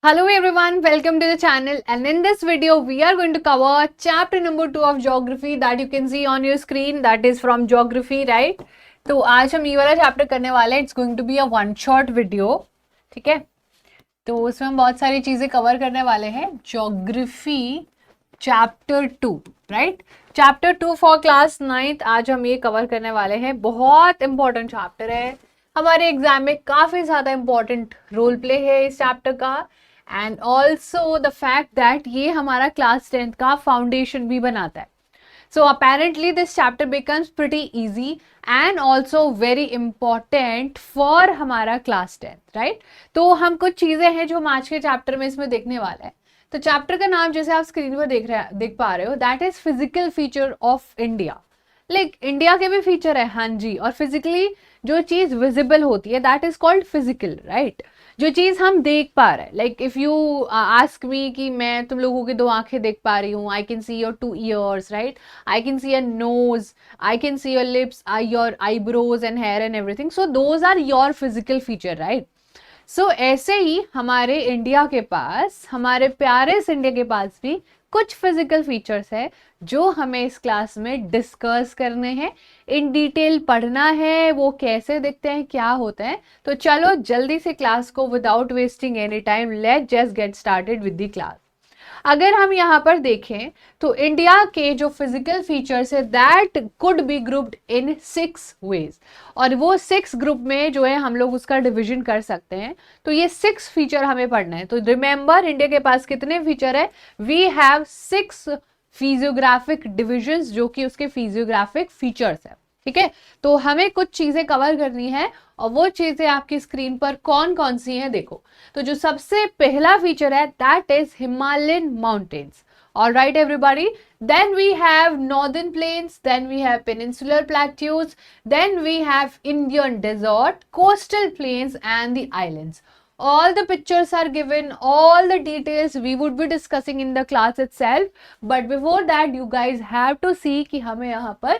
Hello everyone, welcome to the channel, and in this video we are going to cover chapter number 2 of geography that you can see on your screen, that is from geography, right? तो आज हम ये वाला chapter करने वाले हैं. It's going to be a one shot video. ठीक है, तो उसमें हम बहुत सारी चीजें कवर करने वाले हैं. Geography chapter 2, right? Chapter 2 for class 9th आज हम ये कवर करने वाले हैं. बहुत इंपॉर्टेंट चैप्टर है, हमारे एग्जाम में काफी ज्यादा इंपॉर्टेंट रोल प्ले है इस चैप्टर का. And also the fact that ये हमारा क्लास 10th का फाउंडेशन भी बनाता है. So apparently this chapter becomes pretty easy and also very important for हमारा क्लास 10th, राइट? तो हम कुछ चीजें हैं जो हम आज के चैप्टर में इसमें देखने वाले हैं. तो चैप्टर का नाम जैसे आप स्क्रीन पर देख पा रहे हो, that is physical feature of India. Like India के भी फीचर है, हाँ जी. और फिजिकली जो चीज विजिबल होती है that is called physical, right? जो चीज हम देख पा रहे हैं. Like if you ask me कि मैं तुम लोगों की 2 आंखें देख पा रही हूँ, I can see your 2 ears, right? I can see your nose, I can see your lips, your eyebrows and hair and everything. So those are your physical feature, right? So ऐसे ही हमारे इंडिया के पास, हमारे प्यारे इस India के पास भी कुछ फिजिकल फीचर्स है जो हमें इस क्लास में डिस्कस करने हैं, इन डिटेल पढ़ना है, वो कैसे दिखते हैं, क्या होते हैं. तो चलो जल्दी से क्लास को without wasting any time let just get started with the class. अगर हम यहाँ पर देखें तो इंडिया के जो फिजिकल फीचर्स है that could be grouped in 6 ways. और वो 6 ग्रुप में जो है हम लोग उसका डिवीजन कर सकते हैं. तो ये 6 फीचर हमें पढ़ना है. तो रिमेंबर इंडिया के पास कितने फीचर है? वी हैव 6 फिजियोग्राफिक डिविजन्स जो कि उसके फिजियोग्राफिक फीचर्स है. ठीक है, तो हमें कुछ चीजें कवर करनी है और वो चीजें आपकी स्क्रीन पर कौन कौन सी हैं देखो. तो जो सबसे पहला फीचर है that is Himalayan mountains. Alright everybody, then we have northern plains, then we have peninsular plateaus, then we have Indian desert, coastal plains and the islands. All the pictures are given, all the details we would be discussing in the class itself. But before that you guys have to see कि हमें यहाँ पर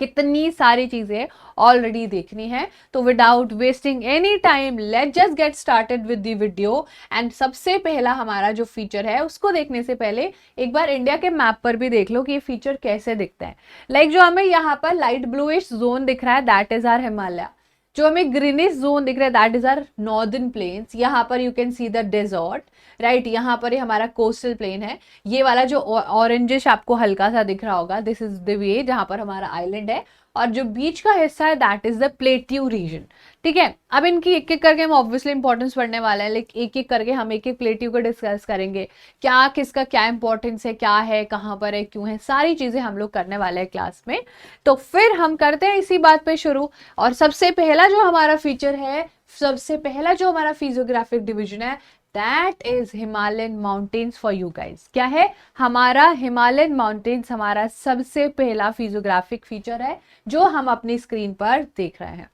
कितनी सारी चीजें already देखनी है. तो without wasting any time let just get started with the video. And सबसे पहला हमारा जो फीचर है उसको देखने से पहले एक बार इंडिया के मैप पर भी देख लो कि ये फीचर कैसे दिखता है. लाइक जो हमें यहाँ पर लाइट ब्लूइश जोन दिख रहा है दैट इज आर हिमालय. जो हमें ग्रीनिश जोन दिख रहा है that is our northern plains. यहाँ पर you can see the desert, right? यहाँ पर ये हमारा कोस्टल प्लेन है. ये वाला जो ऑरेंजिश आपको हल्का सा दिख रहा होगा दिस इज द वे जहाँ पर हमारा आइलैंड है. और जो बीच का हिस्सा है that is the plateau region. ठीक है, अब इनकी एक एक करके हम ऑब्वियसली इंपॉर्टेंस पढ़ने वाले हैं. लेकिन एक एक करके हम एक एक प्लेट्यू को डिस्कस करेंगे. क्या किसका क्या इंपॉर्टेंस है, क्या है, कहाँ पर है, क्यों है, सारी चीजें हम लोग करने वाले हैं क्लास में. तो फिर हम करते हैं इसी बात पे शुरू. और सबसे पहला जो हमारा फीचर है, सबसे पहला जो हमारा फिजियोग्राफिक डिवीजन है that is Himalayan mountains for you guys. क्या है? हमारा हिमालयन माउंटेन्स हमारा सबसे पहला फिजियोग्राफिक फीचर है जो हम अपनी स्क्रीन पर देख रहे हैं.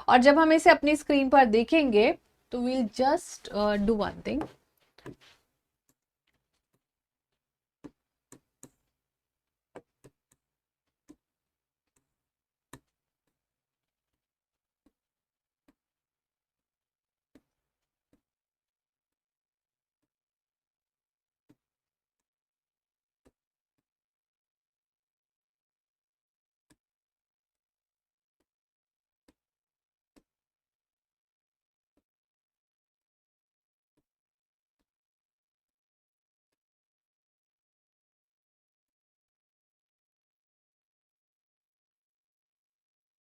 और जब हम इसे अपनी स्क्रीन पर देखेंगे तो we'll just do one thing.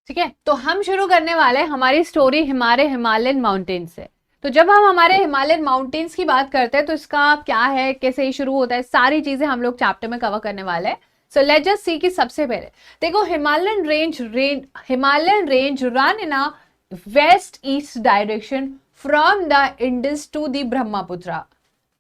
ठीक है, तो हम शुरू करने वाले हैं हमारी स्टोरी हमारे हिमालयन माउंटेन्स से. तो जब हम हमारे हिमालयन माउंटेन्स की बात करते हैं तो इसका क्या है, कैसे ये शुरू होता है, सारी चीजें हम लोग चैप्टर में कवर करने वाले हैं. सो लेट्स जस्ट सी कि सबसे पहले देखो Himalayan range run in a west east direction from the Indus to the Brahmaputra.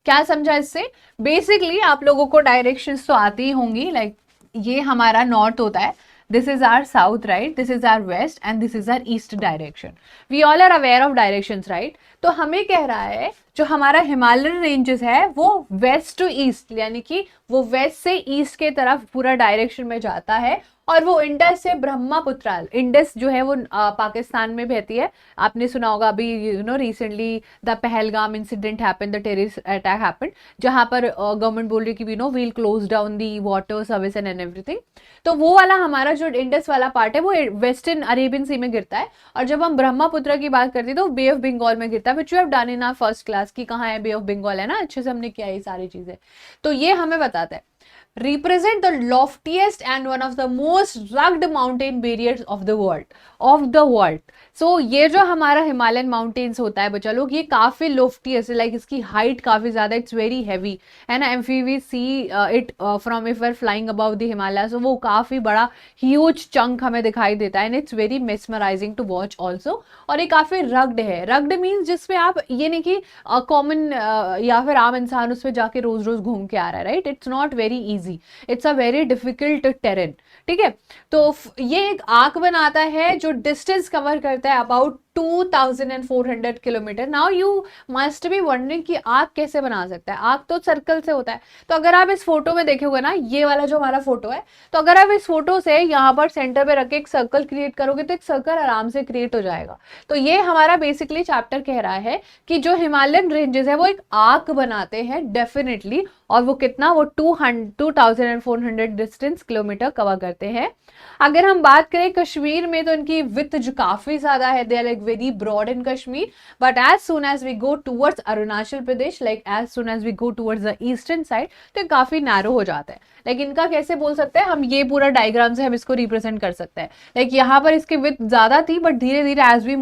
क्या समझा इससे? बेसिकली आप लोगों को डायरेक्शंस तो आती ही होंगी. लाइक ये हमारा नॉर्थ होता है, this is our south, right? This is our west and this is our east direction. We all are aware of directions, right? तो हमें कह रहा है जो हमारा हिमालयन रेंजेस है वो वेस्ट टू ईस्ट, यानी कि वो वेस्ट से ईस्ट के तरफ पूरा डायरेक्शन में जाता है, और वो इंडस से ब्रह्मपुत्र, इंडस जो है वो पाकिस्तान में बहती है। आपने सुना होगा अभी recently the Pahalgam incident happened, the terrorist attack happened, जहां पर गवर्नमेंट बोल रही कि we'll close down the water service and everything. तो वो वाला हमारा जो इंडस वाला पार्ट है वो वेस्टर्न अरेबियन सी में गिरता है, और जब हम ब्रह्मपुत्र की बात करते हैं तो बे ऑफ बंगाल में गिरता है, which you have done in our first class की कहाँ है बे ऑफ बंगाल, है ना, अच्छे से हमने किया ये सारी चीजें। तो ये हमें बताता है represent the loftiest and one of the most rugged mountain barriers of the world. So ये जो हमारा हिमालयन माउंटेन्स होता है बच्चा लोग, ये काफी लोफ्टियस्ट है, लाइक इसकी हाइट काफी ज्यादा, इट्स वेरी हैवी, है ना। If we see it from if we flying above the Himalaya, so वो काफी बड़ा ह्यूज चंक हमें दिखाई देता है, and it's very mesmerising to watch also. और ये काफी रग्ड है। रग्ड मीन्स जिसमें आप ये नहीं कि कॉमन या फिर आम इंसान उस पर जाके रोज रोज घूम के आ रहा है, right. It's not very easy, it's a very difficult terrain, ठीक है। तो ये एक आर्क बनाता है जो डिस्टेंस कवर करता है about 2400 kilometre. Now you must be wondering कि आर्क कैसे बना सकता है। आर्क तो सर्कल से होता है। तो अगर आप इस फोटो में देखोगे ना, ये वाला जो हमारा फोटो है, तो अगर आप इस फोटो से यहाँ पर सेंटर पे रख के एक सर्कल क्रिएट करोगे तो एक सर्कल आराम से क्रिएट हो जाएगा। तो ये हमारा बेसिकली चैप्टर कह रहा है कि जो हिमालयन रेंजेस है वो एक आर्क बनाते हैं डेफिनेटली, और वो कितना, वो 2400 डिस्टेंस किलोमीटर कवर करते हैं। अगर हम बात करें कश्मीर में, तो इनकी विड्थ जो काफी ज्यादा है, they are like very broad in Kashmir, but as soon as we go towards Arunachal Pradesh, like as soon as we go towards the eastern side, तो काफी नैरो हो जाता है। लाइक इनका कैसे बोल सकते हैं हम, ये पूरा डायग्राम से हम इसको रिप्रेजेंट कर सकते हैं। लाइक यहाँ पर इसकी विड्थ ज्यादा थी, बट धीरे धीरे as we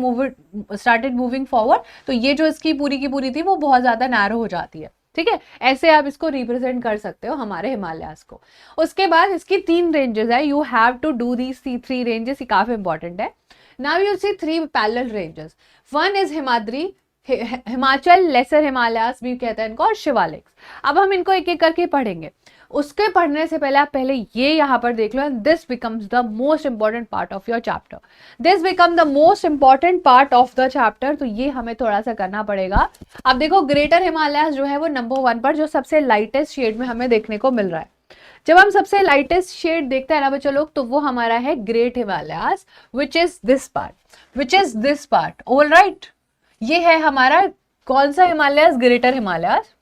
started moving forward, तो ये जो इसकी पूरी की पूरी थी वो बहुत ज्यादा नैरो हो जाती है, ठीक है। ऐसे आप इसको रिप्रेजेंट कर सकते हो हमारे हिमालयास को। उसके बाद इसकी 3 रेंजेस है, you have to do these 3 ranges, ये काफी इंपॉर्टेंट है। Now you see 3 parallel ranges, one is Himadri, Himachal, lesser Himalayas भी कहते हैं इनको, और शिवालिक्स। अब हम इनको एक एक करके पढ़ेंगे। उसके पढ़ने से पहले आप पहले ये यहाँ पर देख लो, this becomes the most important part of your chapter, this become the most important part of the chapter. तो ये हमें थोड़ा सा करना पड़ेगा। अब देखो, ग्रेटर हिमालयास जो है वो नंबर 1 पर, जो सबसे लाइटेस्ट शेड में हमें देखने को मिल रहा है। जब हम सबसे लाइटेस्ट शेड देखते हैं ना बच्चों लोग, तो वो हमारा है great Himalayas, which is this part, all right. ये है हमारा कौन सा हिमालयास, ग्रेटर हिमालयास,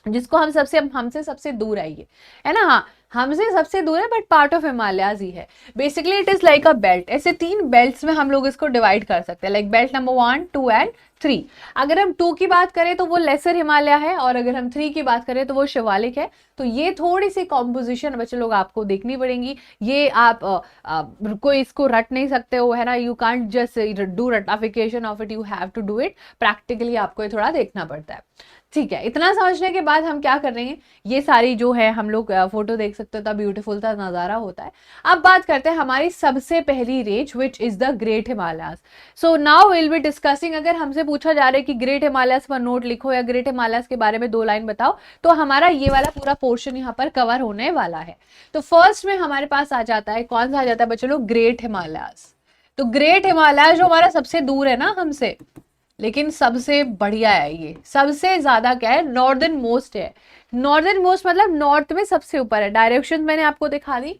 जिसको हमसे सबसे दूर है ये, है ना। हाँ, हमसे सबसे दूर है, बट पार्ट ऑफ हिमालयाज ही है। Basically it is like a belt. ऐसे 3 बेल्ट्स में हम लोग इसको डिवाइड कर सकते हैं, लाइक बेल्ट नंबर 1, 2 एंड 3। अगर हम 2 की बात करें तो वो लेसर हिमालय है, और अगर हम 3 की बात करें तो वो शिवालिक है। तो ये थोड़ी सी कॉम्पोजिशन बच्चे लोग आपको देखनी पड़ेगी। ये आप कोई इसको रट नहीं सकते हो, है ना। You can't just do ratification of it, you have to do it practically, आपको ये थोड़ा देखना पड़ता है, ठीक है। इतना समझने के बाद हम क्या कर रहे हैं, ये सारी जो है हम लोग फोटो देख सकते हो, ब्यूटीफुल सा नजारा होता है। अब बात करते हैं हमारी सबसे पहली range, which is the great Himalayas. So now will be discussing, अगर हमसे पूछा जा रहा है कि ग्रेट हिमालयास पर नोट लिखो या ग्रेट हिमालयास के बारे में 2 लाइन बताओ, तो हमारा ये वाला पूरा पोर्शन यहाँ पर कवर होने वाला है। तो फर्स्ट में हमारे पास आ जाता है, कौन सा आ जाता है बच्चों लोग, ग्रेट हिमालयास। तो ग्रेट हिमालयास जो हमारा सबसे दूर है ना हमसे, लेकिन सबसे बढ़िया है, ये सबसे ज्यादा क्या है, नॉर्दर्न मोस्ट है। नॉर्दर्न मोस्ट मतलब नॉर्थ में सबसे ऊपर है। डायरेक्शन मैंने आपको दिखा दी।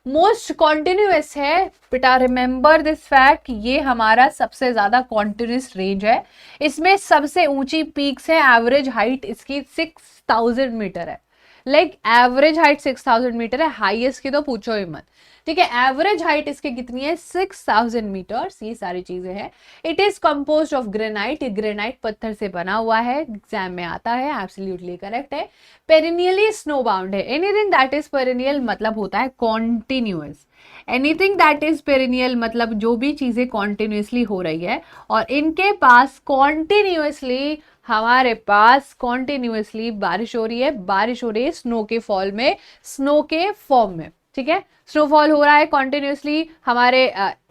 मोस्ट कॉन्टिन्यूअस है बेटा, रिमेंबर दिस फैक्ट, ये हमारा सबसे ज्यादा कॉन्टिन्यूअस रेंज है। इसमें सबसे ऊंची पीक्स है, एवरेज हाइट इसकी 6000 मीटर है। लाइक एवरेज हाइट 6000 मीटर है, हाईएस्ट की तो पूछो ही मत, ठीक है। एवरेज हाइट इसकी कितनी है, 6000 मीटर्स, ये सारी चीजें हैं। It is composed of granite, ये ग्रेनाइट पत्थर से बना हुआ है, एग्जाम में आता है, एब्सोल्युटली करेक्ट है। पेरिनियली स्नो बाउंड है। एनीथिंग दैट इज पेरिनियल मतलब होता है continuous. Anything that is perennial मतलब जो भी चीजें कॉन्टिन्यूसली हो रही है, और इनके पास कॉन्टिन्यूसली, हमारे पास कॉन्टिन्यूसली बारिश हो रही है, स्नो के फॉल में, स्नो के फॉर्म में, ठीक है। स्नोफॉल हो रहा है कॉन्टिन्यूसली। हमारे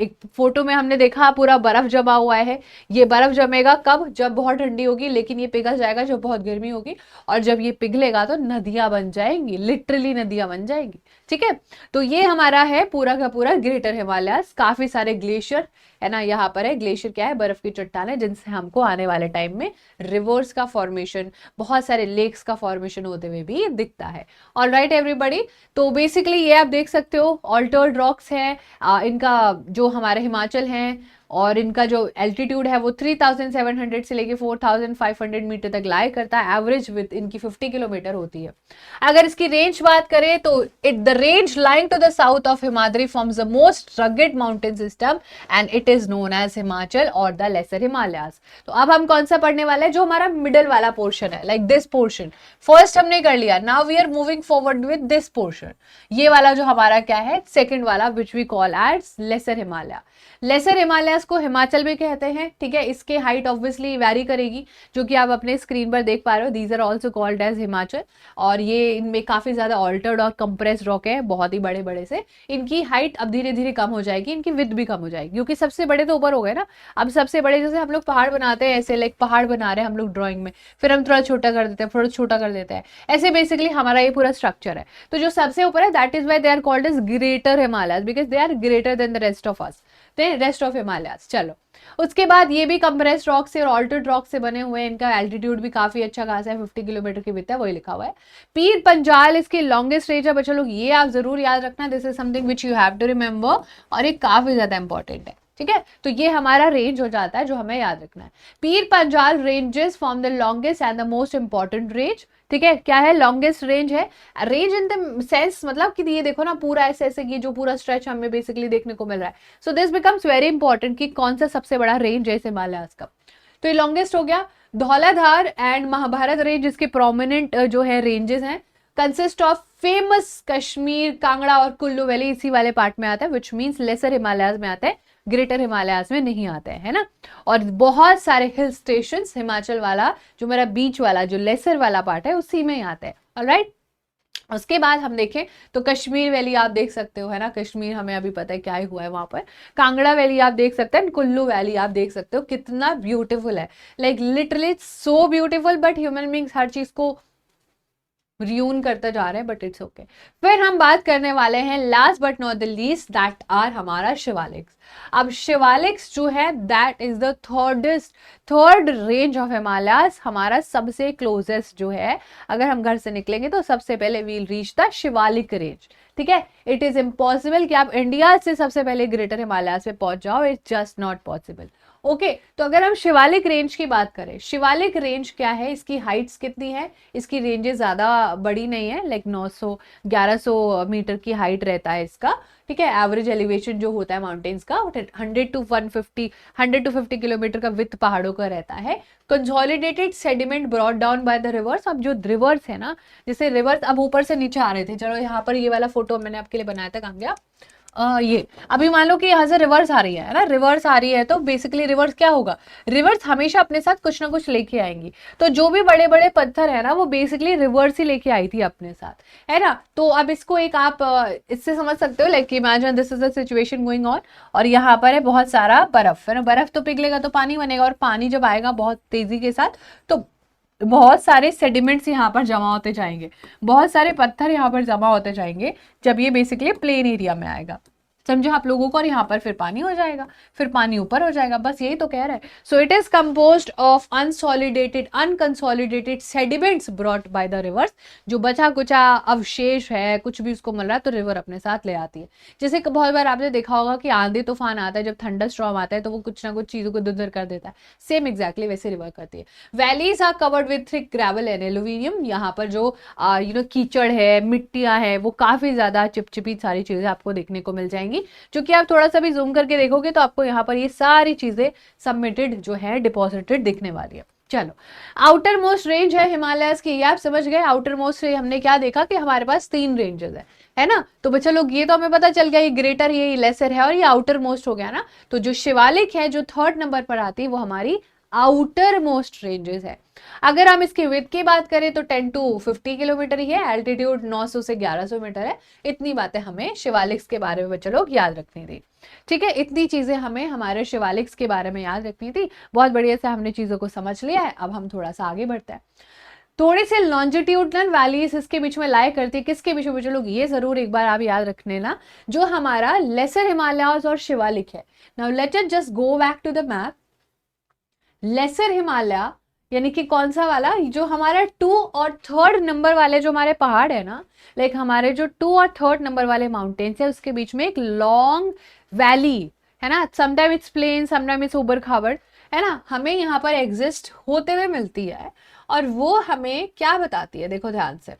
एक फोटो में हमने देखा पूरा बर्फ जमा हुआ है। ये बर्फ जमेगा कब? जब बहुत ठंडी होगी, लेकिन ये पिघल जाएगा जब बहुत गर्मी होगी। और जब ये पिघलेगा तो नदियां बन जाएंगी, लिटरली नदियां बन जाएंगी। ठीक है, तो ये हमारा है पूरा का पूरा ग्रेटर हिमालयस। काफी सारे ग्लेशियर है ना यहाँ पर है। ग्लेशियर क्या है? बर्फ की चट्टान है जिनसे हमको आने वाले टाइम में रिवर्स का फॉर्मेशन, बहुत सारे लेक्स का फॉर्मेशन होते हुए भी दिखता है। ऑल राइट एवरीबडी, तो बेसिकली ये आप देख सकते हो ऑल्टर्ड रॉक्स है। इनका जो हमारे हिमाचल है और इनका जो एल्टीट्यूड है वो 3700 से लेके 4500 मीटर तक लाई करता है। एवरेज विथ इनकी 50 किलोमीटर होती है। अगर इसकी रेंज बात करें तो it the range lying to the south of Himadri forms the most rugged mountain system and it is known as Himachal और द लेसर हिमालयास। तो अब हम कौन सा पढ़ने वाले हैं? जो हमारा मिडल वाला पोर्शन है, लाइक दिस पोर्शन। फर्स्ट हमने कर लिया, now we are moving forward with this portion. ये वाला जो हमारा क्या है? सेकेंड वाला, which we call as lesser Himalaya. Lesser Himalayas को हिमाचल भी कहते हैं। ठीक है, इसके हाइट ऑब्वियसली वैरी करेगी, जो कि आप अपने स्क्रीन पर देख पा रहे हो। These are also called as Himachal. और ये इनमें काफी ज्यादा ऑल्टर्ड और कंप्रेस रॉक है, बहुत ही बड़े बड़े से। इनकी हाइट अब धीरे धीरे कम हो जाएगी, इनकी विड्थ भी कम हो जाएगी, क्योंकि सबसे बड़े तो ऊपर हो गए ना। अब सबसे बड़े, जैसे हम लोग पहाड़ बनाते हैं, ऐसे लाइक पहाड़ बना रहे हैं हम लोग ड्राइंग में, फिर हम थोड़ा छोटा कर देते हैं, थोड़ा छोटा कर देते हैं, ऐसे बेसिकली हमारा ये पूरा स्ट्रक्चर है। तो जो सबसे ऊपर है that is why they are called as greater Himalayas, because they are greater than the rest of us, rest of Himalayas. चलो, उसके बाद ये भी कंप्रेस्ड रॉक से और ऑल्टर्ड रॉक से बने हुए हैं। इनका एल्टीट्यूड भी काफी अच्छा खासा है, 50 किलोमीटर की विड्थ है, वही लिखा हुआ है। पीर पंजाल इसकी लॉन्गेस्ट रेंज है बच्चों लोग, ये आप जरूर याद रखना। This is something which you have to remember, और ये काफी ज्यादा इंपॉर्टेंट है। ठीक है, तो ये हमारा रेंज हो जाता है जो हमें याद रखना है। Pir Panjal ranges form the longest and the most important range. ठीक है, क्या है? लॉन्गेस्ट रेंज है। रेंज इन द सेंस मतलब कि ये देखो ना, पूरा ऐसे ऐसे ये जो पूरा स्ट्रेच हमें बेसिकली देखने को मिल रहा है। So this becomes very important कि कौन सा सबसे बड़ा रेंज है इस हिमालयस का। तो ये लॉन्गेस्ट हो गया। धौलाधार एंड महाभारत रेंज इसके प्रोमिनेंट जो है रेंजेस हैं, consist of famous Kashmir, Kangra और कुल्लू वैली इसी वाले पार्ट में आता है, विच मीन्स लेसर हिमालयस में आता है, ग्रेटर हिमालयस में नहीं आते हैं, है ना। और बहुत सारे हिल स्टेशन हिमाचल वाला जो मेरा बीच वाला जो लेसर वाला पार्ट है उसी में ही आता है। ऑलराइट, उसके बाद हम देखें तो कश्मीर वैली आप देख सकते हो, है ना। कश्मीर हमें अभी पता है क्या ही हुआ है वहां पर। कांगड़ा वैली आप देख सकते हैं, कुल्लू वैली आप देख सकते हो, कितना ब्यूटीफुल है, like literally so beautiful. But human beings हर चीज को रियून करता जा रहे हैं, बट इट्स ओके। फिर हम बात करने वाले हैं last but not the least, that are हमारा शिवालिक्स। अब शिवालिक्स जो है that is the third range of Himalayas, हमारा सबसे क्लोजेस्ट जो है। अगर हम घर से निकलेंगे तो सबसे पहले we'll reach the Shivalik range. ठीक है, इट इज इम्पॉसिबल कि आप इंडिया से सबसे पहले ग्रेटर हिमालयस पे पहुंच जाओ, it's just not possible. Okay, तो अगर हम शिवालिक रेंज की बात करें, शिवालिक रेंज क्या है, इसकी हाइट्स कितनी है? इसकी रेंजेस ज्यादा बड़ी नहीं है, लाइक 900-1100 मीटर की हाइट रहता है इसका। ठीक है, एवरेज एलिवेशन जो होता है माउंटेन्स का 100 to 50 किलोमीटर का विथ पहाड़ों का रहता है। Consolidated sediment brought down by the reverse. अब जो रिवर्स है ना, जैसे रिवर्स अब ऊपर से नीचे आ रहे थे, चलो यहाँ पर ये वाला फोटो मैंने आपके लिए बनाया था, कहाँ गया? ये अभी मान लो कि यहाँ से रिवर्स आ रही है ना, रिवर्स आ रही है, तो बेसिकली रिवर्स क्या होगा? रिवर्स हमेशा अपने साथ कुछ ना कुछ लेके आएंगी। तो जो भी बड़े बड़े पत्थर है ना, वो बेसिकली रिवर्स ही लेके आई थी अपने साथ, है ना। तो अब इसको एक आप इससे समझ सकते हो, like imagine this is the situation going on, और यहाँ पर है बहुत सारा बर्फ, है ना। बर्फ तो पिघलेगा तो पानी बनेगा, और पानी जब आएगा बहुत तेजी के साथ तो बहुत सारे सेडिमेंट्स यहाँ पर जमा होते जाएंगे, बहुत सारे पत्थर यहाँ पर जमा होते जाएंगे जब ये बेसिकली प्लेन एरिया में आएगा, समझे आप लोगों को। और यहाँ पर फिर पानी हो जाएगा, फिर पानी ऊपर हो जाएगा, बस यही तो कह रहा है। So it is composed of unconsolidated sediments brought by the reverse. जो बचा कुचा अवशेष है, कुछ भी उसको मिल रहा है तो रिवर अपने साथ ले आती है। जैसे बहुत बार आपने देखा होगा कि आंधी तूफान आता है, जब थंडर स्टॉर्म आता है तो वो कुछ ना कुछ चीजों को इधर कर देता है, सेम एग्जैक्टली वैसे रिवर करती है। Valleys are covered with thick gravel and alluvium. यहाँ पर जो कीचड़ है, मिट्टियां है, वो काफी ज्यादा चिपचिपी सारी चीजें आपको देखने को मिल जाएंगी, जो कि आप थोड़ा सा भी जूम करके देखोगे तो आपको यहाँ पर ये सारी चीजें सबमिटेड जो है डिपॉजिटेड दिखने वाली है। चलो, आउटर मोस्ट रेंज है हिमालयस की, ये आप समझ गए। आउटर मोस्ट से हमने क्या देखा कि हमारे पास 3 रेंजेस है ना। तो बच्चा लोग ये तो हमें पता चल गया, ये ग्रेटर, ये लेसर है, और ये आउटर मोस्ट हो गया ना। तो जो शिवालिक है जो 3rd नंबर पर आती है वो हमारी आउटर मोस्ट रेंजेस है। अगर हम इसकी विड्थ की बात करें तो 10 to 50 किलोमीटर ही है, एल्टीट्यूड 900 से 1100 मीटर है। इतनी बातें हमें शिवालिक्स के बारे में बच्चे लोग याद रखनी थी। ठीक है, इतनी चीजें हमें हमारे शिवालिक्स के बारे में याद रखनी थी। बहुत बढ़िया से हमने चीजों को समझ लिया है। अब हम थोड़ा सा आगे बढ़ते हैं। थोड़ी सी लॉन्जिट्यूडनल वैलीज इसके बीच में लाई करती है। किसके बीच में बच्चे लोग, ये जरूर एक बार आप याद रख लेना, जो हमारा लेसर हिमालयाज और शिवालिक है। Now let us just go back to the map. Lesser Himalaya यानी कि कौन सा वाला, जो हमारा 2 और 3rd नंबर वाले जो हमारे पहाड़ है ना, लाइक हमारे जो 2 और 3rd नंबर वाले माउंटेन्स है, उसके बीच में एक लॉन्ग वैली है ना। Sometime it's plain, sometime it's ऊबड़ खाबड़, है ना, हमें यहाँ पर एग्जिस्ट होते हुए मिलती है। और वो हमें क्या बताती है, देखो ध्यान से,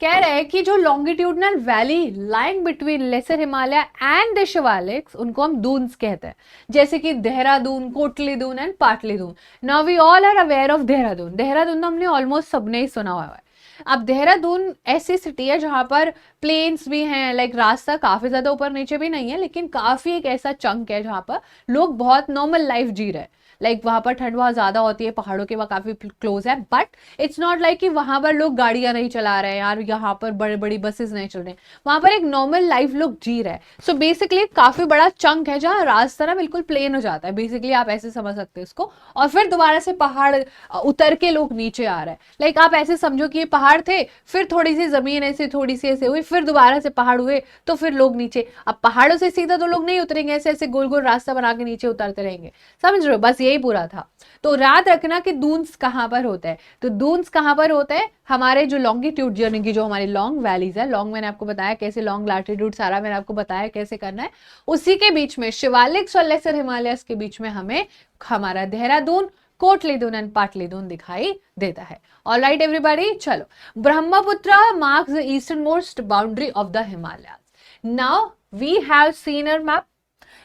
कह रहे हैं कि जो longitudinal valley lying between lesser Himalaya and the Shivaliks, उनको हम दून्स कहते हैं। जैसे कि Dehradun, Kotli Dun and Patli Dun. Now we all are aware of Dehradun. Dehradun तो हमने ऑलमोस्ट सबने ही सुना हुआ है। अब देहरादून ऐसी सिटी है जहां पर प्लेन्स भी हैं, लाइक रास्ता काफी ज्यादा ऊपर नीचे भी नहीं है, लेकिन काफी एक ऐसा चंक है जहां पर लोग बहुत नॉर्मल लाइफ जी रहे हैं। लाइक वहां पर ठंड बहुत ज्यादा होती है, पहाड़ों के वहां काफी क्लोज है, बट इट्स नॉट लाइक कि वहां पर लोग गाड़ियां नहीं चला रहे हैं यार, यहाँ पर बड़े बड़ी बसेस नहीं चल रहे, वहां पर एक नॉर्मल लाइफ लोग जी रहे हैं। सो बेसिकली काफी बड़ा चंक है जहाँ रास्ता ना बिल्कुल प्लेन हो जाता है। बेसिकली आप ऐसे समझ सकते हो इसको। और फिर दोबारा से पहाड़ उतर के लोग नीचे आ रहे हैं। लाइक आप ऐसे समझो कि ये पहाड़ थे, फिर थोड़ी सी जमीन ऐसे थोड़ी सी ऐसे हुई, फिर दोबारा से पहाड़ हुए, तो फिर लोग नीचे। अब पहाड़ों से सीधा तो लोग नहीं उतरेंगे, ऐसे ऐसे गोल गोल रास्ता बना के नीचे उतरते रहेंगे। समझ रहे हो, बस यही पूरा था। तो याद रखना कि दून्स कहां पर होता है। तो दून्स कहां पर होता है, हमारे जो लॉन्गिट्यूड यानी कि जो हमारी लॉन्ग वैलीज है, लॉन्ग मैंने आपको बताया कैसे, लॉन्ग लैटिट्यूड सारा मैंने आपको बताया कैसे करना है, उसी के बीच में शिवालिक्स और लेसर हिमालयस के बीच में हमें हमारा देहरादून, कोटलीदून एंड पाटलीदून दिखाई देता है। ऑलराइट एवरीबॉडी, चलो। Brahmaputra marks the eastern most boundary of the Himalayas. Now we have seen our map.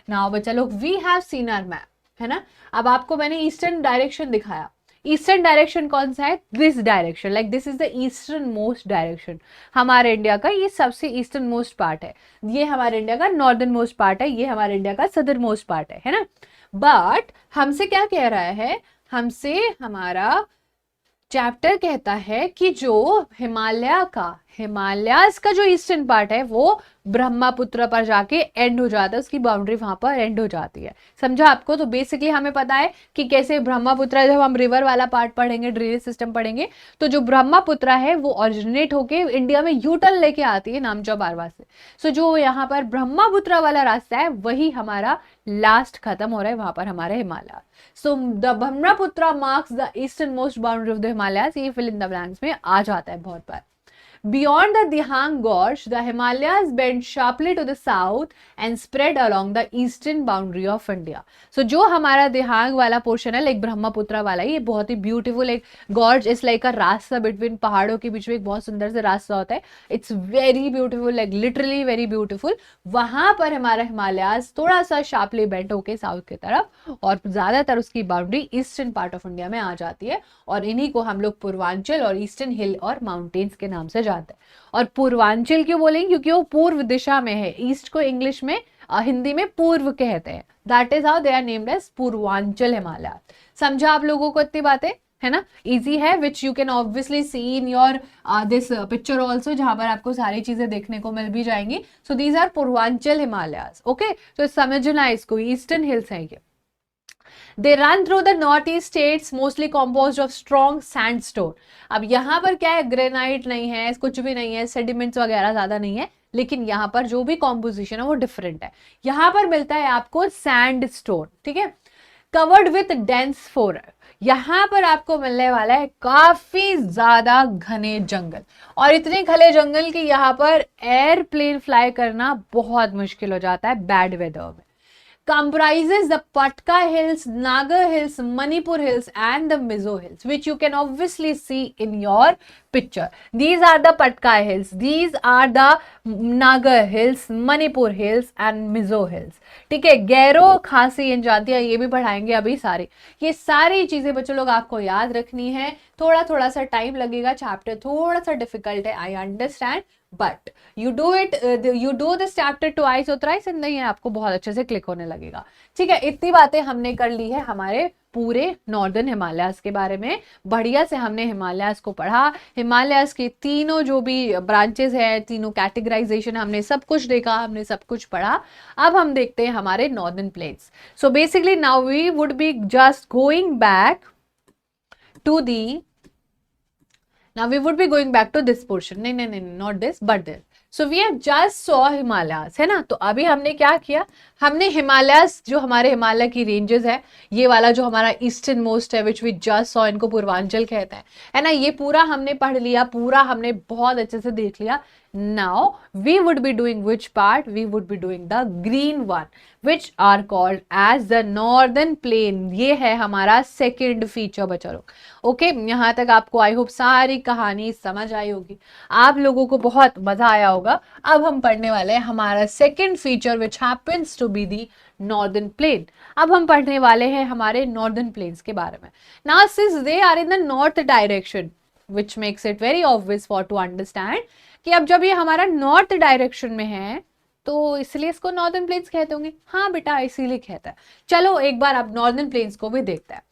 Now बच्चा लोग, we have seen our map, है ना। अब आपको मैंने ईस्टर्न डायरेक्शन दिखाया। ईस्टर्न डायरेक्शन कौन सा है, this direction, like this is the eastern most direction. हमारे इंडिया का ये सबसे ईस्टर्न मोस्ट पार्ट है। ये हमारे इंडिया का नॉर्दर्न मोस्ट पार्ट है, ये हमारे इंडिया का सदर्न मोस्ट पार्ट है ना। बट हमसे क्या कह रहा है, हमसे हमारा चैप्टर कहता है कि जो हिमालयास का जो ईस्टर्न पार्ट है वो ब्रह्मपुत्र पर जाके एंड हो जाता है, उसकी बाउंड्री वहां पर एंड हो जाती है। समझा आपको। तो बेसिकली हमें पता है कि कैसे ब्रह्मपुत्र, जब हम रिवर वाला पार्ट पढ़ेंगे, ड्रेनेज सिस्टम पढ़ेंगे, तो जो ब्रह्मपुत्र है वो ऑरिजिनेट होके इंडिया में यू टर्न लेके आती है नामचा बारवा से। सो जो यहाँ पर ब्रह्मपुत्र वाला रास्ता है वही हमारा लास्ट खत्म हो रहा है वहां पर हमारे Himalaya. So the Brahmaputra marks the eastern most boundary of the Himalayas. ये फिल इन द ब्लैंक्स में आ जाता है बहुत बार। Beyond the Dihang Gorge, the Himalayas bend sharply to the south and spread along the eastern boundary of India. So जो हमारा दिहांग वाला portion है, like Brahmaputra वाला, ये बहुत ही ब्यूटीफुल एक गॉर्ज इज लाइक अ रास्ता बिटवीन पहाड़ों के बीच में, एक बहुत सुंदर सा रास्ता होता है। It's very beautiful, like literally very beautiful. वहां पर हमारा हिमालयाज थोड़ा सा शार्पली बेंड होके साउथ की तरफ, और ज्यादातर उसकी boundary eastern part of India में आ जाती है। और इन्हीं को हम लोग पूर्वांचल और ईस्टर्न हिल और माउंटेन्स के नाम से जानते हैं। और पूर्वांचल क्यों बोलेंगे, क्योंकि वो पूर्व दिशा में है। ईस्ट को इंग्लिश में हिंदी में पूर्व कहते हैं। That is how they are named as Purvanchal Himalaya. समझा आप लोगों को इतनी बातें, है ना, इजी है, which you can obviously see in your this picture also, जहां पर आपको सारी चीजें देखने को मिल भी जाएंगी। So these are Purvanchal Himalayas. Okay, तो समझना इसको, ईस्टर्न हिल्स है ये। They run through the northeast states, mostly composed of strong sandstone. अब यहाँ पर क्या है, ग्रेनाइट नहीं है, कुछ भी नहीं है, सेडिमेंट्स वगैरह ज्यादा नहीं है, लेकिन यहाँ पर जो भी कॉम्पोजिशन है वो डिफरेंट है। यहाँ पर मिलता है आपको सैंडस्टोन, ठीक है, कवर्ड विथ डेंस फॉरेस्ट। यहाँ पर आपको मिलने वाला है काफी ज्यादा घने जंगल, और इतने घने जंगल कि यहाँ पर एयरप्लेन फ्लाई करना बहुत मुश्किल हो जाता है बैड वेदर में। Comprises the Patka Hills, Nagar Hills, Manipur Hills and the Mizo Hills, which you can obviously see in your picture. These are the Patka Hills, these are the Nagar Hills, Manipur Hills and Mizo Hills. ठीक है, गैरो खासी इन जातियां ये भी पढ़ाएंगे अभी सारी। ये सारी चीजें बच्चों लोग आपको याद रखनी है। थोड़ा थोड़ा सा टाइम लगेगा, चैप्टर थोड़ा सा डिफिकल्ट है, I understand, but you do this chapter twice और थ्राइस एंड नहीं, आपको बहुत अच्छे से क्लिक होने लगेगा। ठीक है, इतनी बातें हमने कर ली है हमारे पूरे नॉर्दर्न हिमालयाज के बारे में। बढ़िया से हमने हिमालयाज को पढ़ा, हिमालयाज के तीनों जो भी ब्रांचेस है, तीनों कैटेगराइजेशन, हमने सब कुछ देखा, हमने सब कुछ पढ़ा। अब हम देखते हैं हमारे northern plains. So basically now we would be just going back to the Now we would be going back to this portion. नहीं, not this, but this. So we have just saw Himalayas, है ना। तो अभी हमने क्या किया, हमने हिमालयास, जो हमारे हिमालय की रेंजेस है, ये वाला जो हमारा ईस्टर्न मोस्ट है, विच वी जस्ट सॉ, इनको पूर्वांचल कहते हैं, है ना। ये पूरा हमने पढ़ लिया, पूरा हमने बहुत अच्छे से देख लिया। Now we would be doing which part? We would be doing the green one, which are called as the northern plain. ये है हमारा सेकेंड फीचर बच्चा लोग। ओके, यहाँ तक आपको आई होप सारी कहानी समझ आई होगी, आप लोगों को बहुत मजा आया होगा। अब हम पढ़ने वाले हैं हमारा second feature which happens to be the northern plain. अब हम पढ़ने वाले हैं हमारे नॉर्दर्न प्लेन्स के बारे में। Now since they are in the north direction, which makes it very obvious for to understand कि अब जब ये हमारा नॉर्थ डायरेक्शन में है तो इसलिए इसको नॉर्दर्न प्लेन्स कहते होंगे। हाँ बेटा, इसीलिए कहता है। चलो एक बार अब नॉर्दर्न प्लेन्स को भी देखते हैं।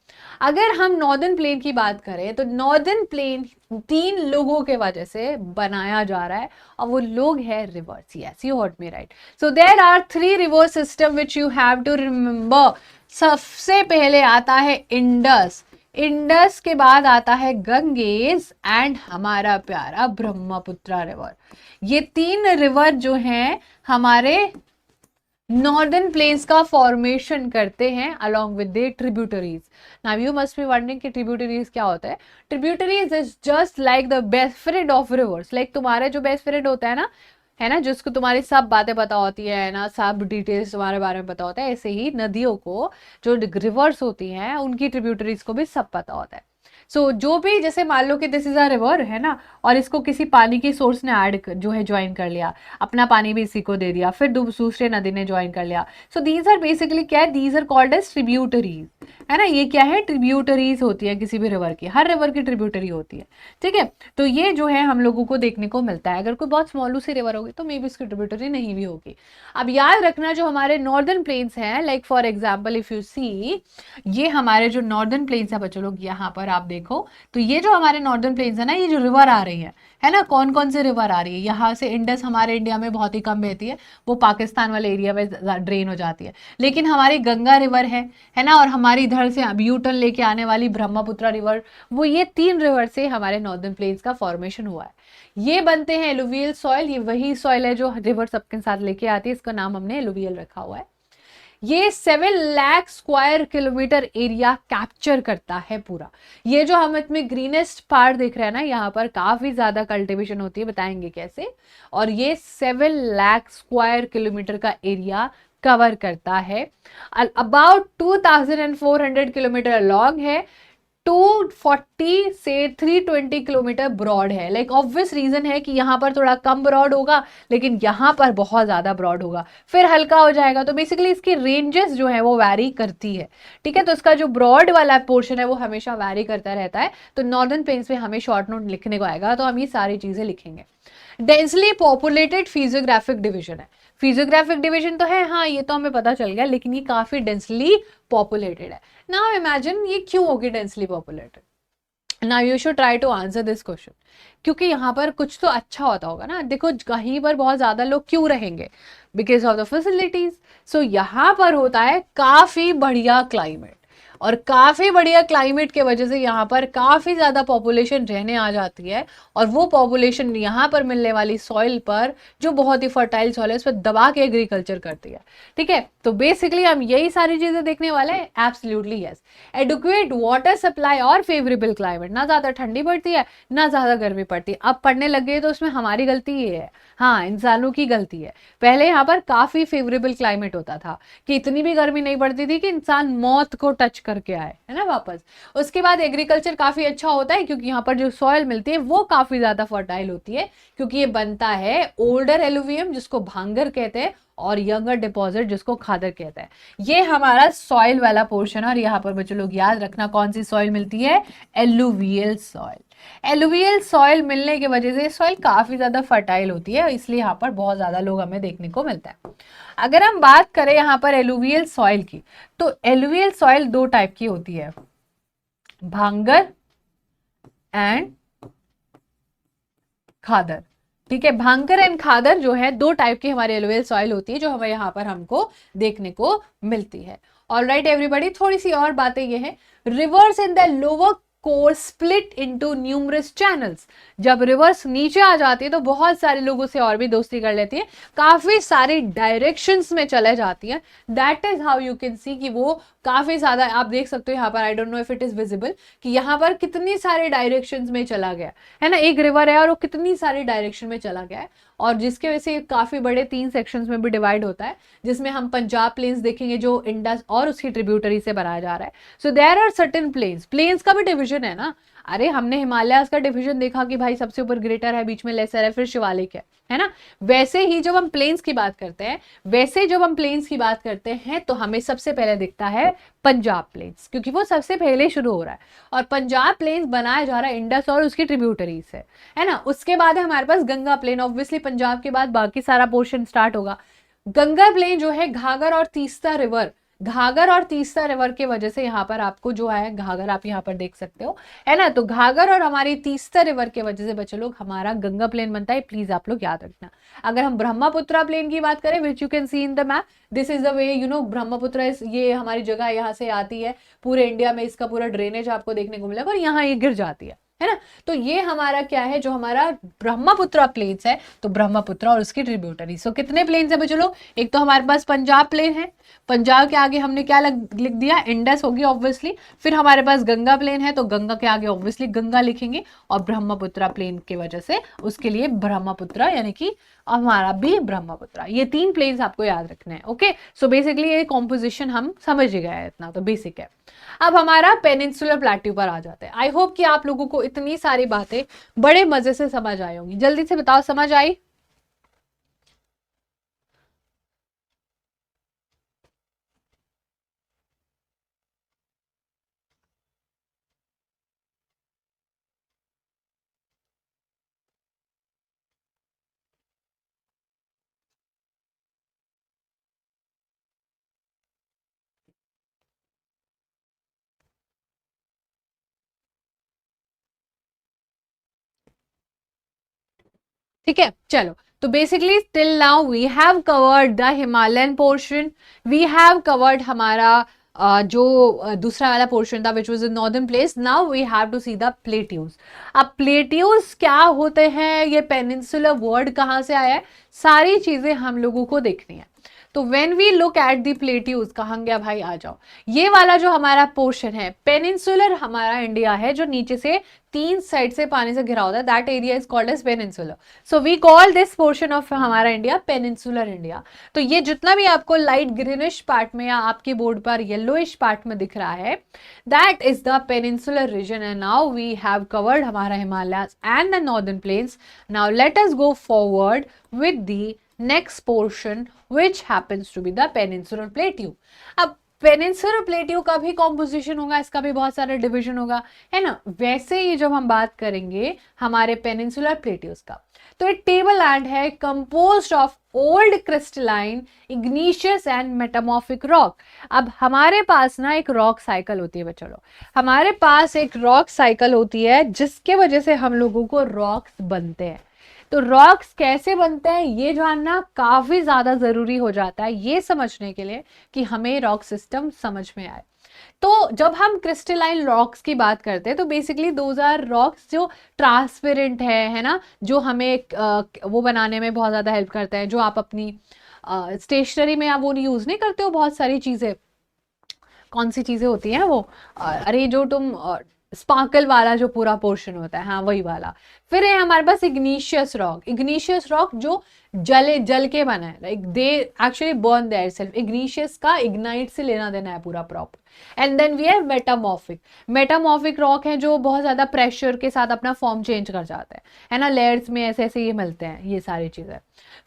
अगर हम नॉर्दर्न प्लेन की बात करें तो नॉर्दर्न प्लेन 3 लोगों के वजह से बनाया जा रहा है, और वो लोग है rivers. Yes, you heard me right. So there are 3 river system which you have to remember. सबसे पहले आता है इंडस, इंडस के बाद आता है गंगेज एंड हमारा प्यारा ब्रह्मपुत्र रिवर। ये 3 रिवर जो हैं हमारे नॉर्दर्न प्लेन्स का फॉर्मेशन करते हैं along with the tributaries. Now you must be wondering कि ट्रिब्यूटरीज क्या होता है। Tributaries is just like the best friend of reverse. Like तुम्हारे जो बेस्ट फ्रेंड होता है ना, जिसको तुम्हारी सब बातें पता होती है ना, सब डिटेल्स तुम्हारे बारे में पता होता है, ऐसे ही नदियों को, जो रिवर्स होती हैं, उनकी ट्रिब्यूटरीज को भी सब पता होता है। सो जो भी, जैसे मान लो कि दिस इज अ रिवर है ना, और इसको किसी पानी की सोर्स ने ऐड जो है ज्वाइन कर लिया, अपना पानी भी इसी को दे दिया, फिर दूसरे नदी ने ज्वाइन कर लिया। सो दीज आर बेसिकली क्या है, these are called as tributaries, है ना। ये क्या है, ट्रिब्यूटरीज होती है किसी भी रिवर की, हर रिवर की ट्रिब्यूटरी होती है। ठीक है, तो ये जो है हम लोगों को देखने को मिलता है। अगर कोई बहुत स्मॉलू सी रिवर होगी तो मे बी उसकी ट्रिब्यूटरी नहीं भी होगी। अब याद रखना, जो हमारे नॉर्दर्न प्लेन्स हैं, like for example if you see, ये हमारे जो नॉर्दर्न प्लेन्स है बच्चों लोग, यहाँ पर आप देखो तो ये जो हमारे नॉर्दर्न प्लेन्स है ना, ये जो रिवर आ रही है ना, कौन कौन से रिवर आ रही है। यहाँ से इंडस हमारे इंडिया में बहुत ही कम बहती है, वो पाकिस्तान वाले एरिया में ड्रेन हो जाती है। लेकिन हमारी गंगा रिवर है ना, और हमारी इधर से यू टर्न लेके आने वाली ब्रह्मपुत्र रिवर, वो ये 3 रिवर से हमारे नॉर्दर्न प्लेन्स का फॉर्मेशन हुआ है। ये बनते हैं एलुवियल सॉइल। ये वही सॉइल है जो रिवर सबके साथ लेके आती है, इसका नाम हमने एलुवियल रखा हुआ है। ये 7 lakh square kilometre area capture करता है पूरा। ये जो हम इसमें ग्रीनेस्ट पार्ट देख रहे हैं ना, यहाँ पर काफी ज्यादा कल्टीवेशन होती है, बताएंगे कैसे। और ये 7 लाख स्क्वायर किलोमीटर का एरिया कवर करता है। अबाउट 2400 किलोमीटर लॉन्ग है, 240 से 320 किलोमीटर ब्रॉड है। लाइक ऑब्वियस रीजन है कि यहाँ पर थोड़ा कम ब्रॉड होगा, लेकिन यहाँ पर बहुत ज्यादा ब्रॉड होगा, फिर हल्का हो जाएगा। तो बेसिकली इसकी रेंजेस जो है वो वैरी करती है। ठीक है, तो इसका जो ब्रॉड वाला पोर्शन है वो हमेशा वैरी करता रहता है। तो नॉर्दर्न प्लेन्स में हमें शॉर्ट नोट लिखने को आएगा, तो हम ये सारी चीजें लिखेंगे। डेंसली पॉपुलेटेड फिजियोग्राफिक डिवीजन है। फिजियोग्राफिक डिवीजन तो है, हाँ ये तो हमें पता चल गया, लेकिन ये काफी डेंसली पॉपुलेटेड है। नाउ इमेजिन ये क्यों होगी densely populated. Now you should try to answer this question, क्योंकि यहाँ पर कुछ तो अच्छा होता होगा ना। देखो कहीं पर बहुत ज्यादा लोग क्यों रहेंगे, बिकॉज ऑफ द फैसिलिटीज। सो यहाँ पर होता है काफी बढ़िया क्लाइमेट, और काफी बढ़िया क्लाइमेट के वजह से यहाँ पर काफी ज्यादा पॉपुलेशन रहने आ जाती है, और वो पॉपुलेशन यहाँ पर मिलने वाली सॉइल पर, जो बहुत ही फर्टाइल सॉइल है, उस पर दबा के एग्रीकल्चर करती है। ठीक है, तो बेसिकली हम यही सारी चीजें देखने वाले हैं। Absolutely yes. Adequate water supply और फेवरेबल क्लाइमेट, ना ज्यादा ठंडी पड़ती है ना ज्यादा गर्मी पड़ती है। अब पढ़ने लग गए तो उसमें हमारी गलती ये है, हाँ इंसानों की गलती है। पहले यहाँ पर काफी फेवरेबल क्लाइमेट होता था कि इतनी भी गर्मी नहीं पड़ती थी कि इंसान मौत को टच करके आए, है ना वापस। उसके बाद एग्रीकल्चर काफी अच्छा होता है, क्योंकि यहाँ पर जो सॉइल मिलती है वो काफी ज्यादा फर्टाइल होती है, क्योंकि ये बनता है ओल्डर एलुवियम, जिसको भांगर कहते हैं, और यंगर डिपॉजिट जिसको खादर कहते हैं। ये हमारा सॉइल वाला पोर्शन है। और यहाँ पर बच्चों लोग याद रखना कौन सी सॉइल मिलती है, एलुवियल सॉइल। एलुवियल सॉइल मिलने की वजह से सॉइल काफी ज्यादा फर्टाइल होती है, इसलिए यहाँ पर बहुत ज्यादा लोग हमें देखने को मिलता है। अगर हम बात करें यहाँ पर एलुवियल सॉइल की, तो एलुवियल सॉइल दो टाइप की होती है, भांगर एंड खादर। ठीक है, भांगर एंड खादर जो है दो टाइप की हमारी एलुवियल सॉइल होती है जो हमें यहाँ पर हमको देखने को मिलती है। ऑलराइट एवरीबॉडी, थोड़ी सी और बातें ये है, reverse in the lower course split into numerous channels. जब रिवर्स नीचे आ जाती है तो बहुत सारे लोगों से और भी दोस्ती कर लेती है, काफी सारी डायरेक्शंस में चले जाती है। That is how you can सी कि वो काफी ज्यादा, आप देख सकते हो यहाँ पर, I don't know if it is visible, कि यहाँ पर कितनी सारे डायरेक्शंस में चला गया है ना, एक रिवर है और वो कितनी सारी डायरेक्शन में चला गया है, और जिसके वजह से काफी बड़े 3 सेक्शंस में भी डिवाइड होता है, जिसमें हम पंजाब प्लेन्स देखेंगे जो इंडस और उसकी ट्रिब्यूटरी से बनाया जा रहा है। So there are certain plains, plains का भी डिविजन है ना। अरे हमने हिमालयाज का डिवीजन देखा कि भाई सबसे ऊपर ग्रेटर है, बीच में लेसर है, फिर शिवालिक है ना। वैसे ही जब हम प्लेन्स की बात करते हैं, वैसे जब हम प्लेन्स की बात करते हैं तो हमें सबसे पहले दिखता है पंजाब प्लेन्स, क्योंकि वो सबसे पहले शुरू हो रहा है, और पंजाब प्लेन्स बनाया जा रहा है इंडस और उसकी ट्रिब्यूटरी से, है ना। उसके बाद है हमारे पास गंगा प्लेन, ऑब्वियसली पंजाब के बाद बाकी सारा पोर्शन स्टार्ट होगा। गंगा प्लेन जो है घाघर और तीस्ता रिवर, घाघर और तीस्ता रिवर की वजह से यहाँ पर आपको जो है घाघर आप यहाँ पर देख सकते हो, है ना। तो घाघर और हमारी तीस्ता रिवर की वजह से बच्चे लोग हमारा गंगा प्लेन बनता है, प्लीज आप लोग याद रखना। अगर हम ब्रह्मपुत्रा प्लेन की बात करें, विच you can C in the map, this is the way, you know, Brahmaputra ये हमारी जगह यहाँ से आती है, पूरे इंडिया में इसका पूरा ड्रेनेज आपको देखने को मिलेगा और यहाँ ये गिर जाती है ना। तो ये हमारा क्या है, जो हमारा ब्रह्मपुत्रा प्लेन्स है, तो ब्रह्मपुत्रा और उसकी ट्रिब्यूटरी। सो कितने प्लेन्स है बच्चों लोग, एक तो हमारे पास पंजाब प्लेन है, पंजाब के आगे हमने क्या लिख दिया, इंडस होगी ऑब्वियसली। फिर हमारे पास गंगा प्लेन है, तो गंगा के आगे ऑब्वियसली गंगा लिखेंगे, और ब्रह्मपुत्रा प्लेन की वजह से उसके लिए ब्रह्मपुत्रा, यानी कि हमारा भी ब्रह्मपुत्रा। ये 3 प्लेन्स आपको याद रखने हैं। ओके, सो बेसिकली ये कॉम्पोजिशन हम समझ गए हैं, इतना तो बेसिक है। अब हमारा पेनिनसुलर प्लेट्यू पर आ जाते हैं। आई होप कि आप लोगों को इतनी सारी बातें बड़े मजे से समझ आई होंगी। जल्दी से बताओ, समझ आई? ठीक है, चलो। तो basically till now we have covered the Himalayan portion, we have covered हमारा जो दूसरा वाला पोर्शन था which was in northern place. Now we have to see the plateaus. अब प्लेट्यूज क्या होते हैं, ये पेनिनसुलर वर्ड कहाँ से आया है, सारी चीजें हम लोगों को देखनी है। तो when we look at the plateaus, कहाँ गया भाई, आ जाओ। ये वाला जो हमारा पोर्शन है, पेनिनसुलर हमारा इंडिया है, जो नीचे से 3 साइड से पानी से घिरा होता है, that area is called as peninsular. So we call this portion of हमारा इंडिया पेनिनसुलर इंडिया। तो ये जितना भी आपको लाइट ग्रीनिश पार्ट में या आपके बोर्ड पर येलोइश पार्ट में दिख रहा है, that is the peninsular region. And now we have covered हमारा Himalayas and the northern plains. Now let us go forward with the next portion which happens to be the peninsular plateau. अब peninsular plateau का भी composition होगा, इसका भी बहुत सारा division होगा, है ना। वैसे ही जब हम बात करेंगे हमारे पेनिनसुलर प्लेट्यूज का, तो एक टेबल लैंड है composed of old crystalline, igneous and metamorphic rock. अब हमारे पास ना एक रॉक साइकिल होती है बच्चों लोग, हमारे पास एक रॉक साइकिल होती है जिसके वजह से हम लोगों को रॉक्स बनते हैं। तो रॉक्स कैसे बनते हैं ये जानना काफी ज्यादा जरूरी हो जाता है, ये समझने के लिए कि हमें रॉक सिस्टम समझ में आए। तो जब हम क्रिस्टलाइन रॉक्स की बात करते हैं, तो बेसिकली दोज आर रॉक्स जो ट्रांसपेरेंट है ना, जो हमें वो बनाने में बहुत ज्यादा हेल्प करते हैं, जो आप अपनी स्टेशनरी में आप वो यूज नहीं करते हो, बहुत सारी चीजें, कौन सी चीजें होती हैं वो, अरे जो तुम स्पार्कल वाला जो पूरा पोर्शन होता है, हाँ वही वाला, फिर है हमारे पास इग्निशियस रॉक। इग्निशियस रॉक जो जल के बना है, like they actually burn their self. Igneous का इग्नाइट से लेना देना है पूरा proper. And then we have metamorphic. Metamorphic rock है जो बहुत ज्यादा प्रेशर के साथ अपना फॉर्म चेंज कर जाता है ना, लेयर्स में ऐसे ऐसे ये मिलते हैं, ये सारी चीजें।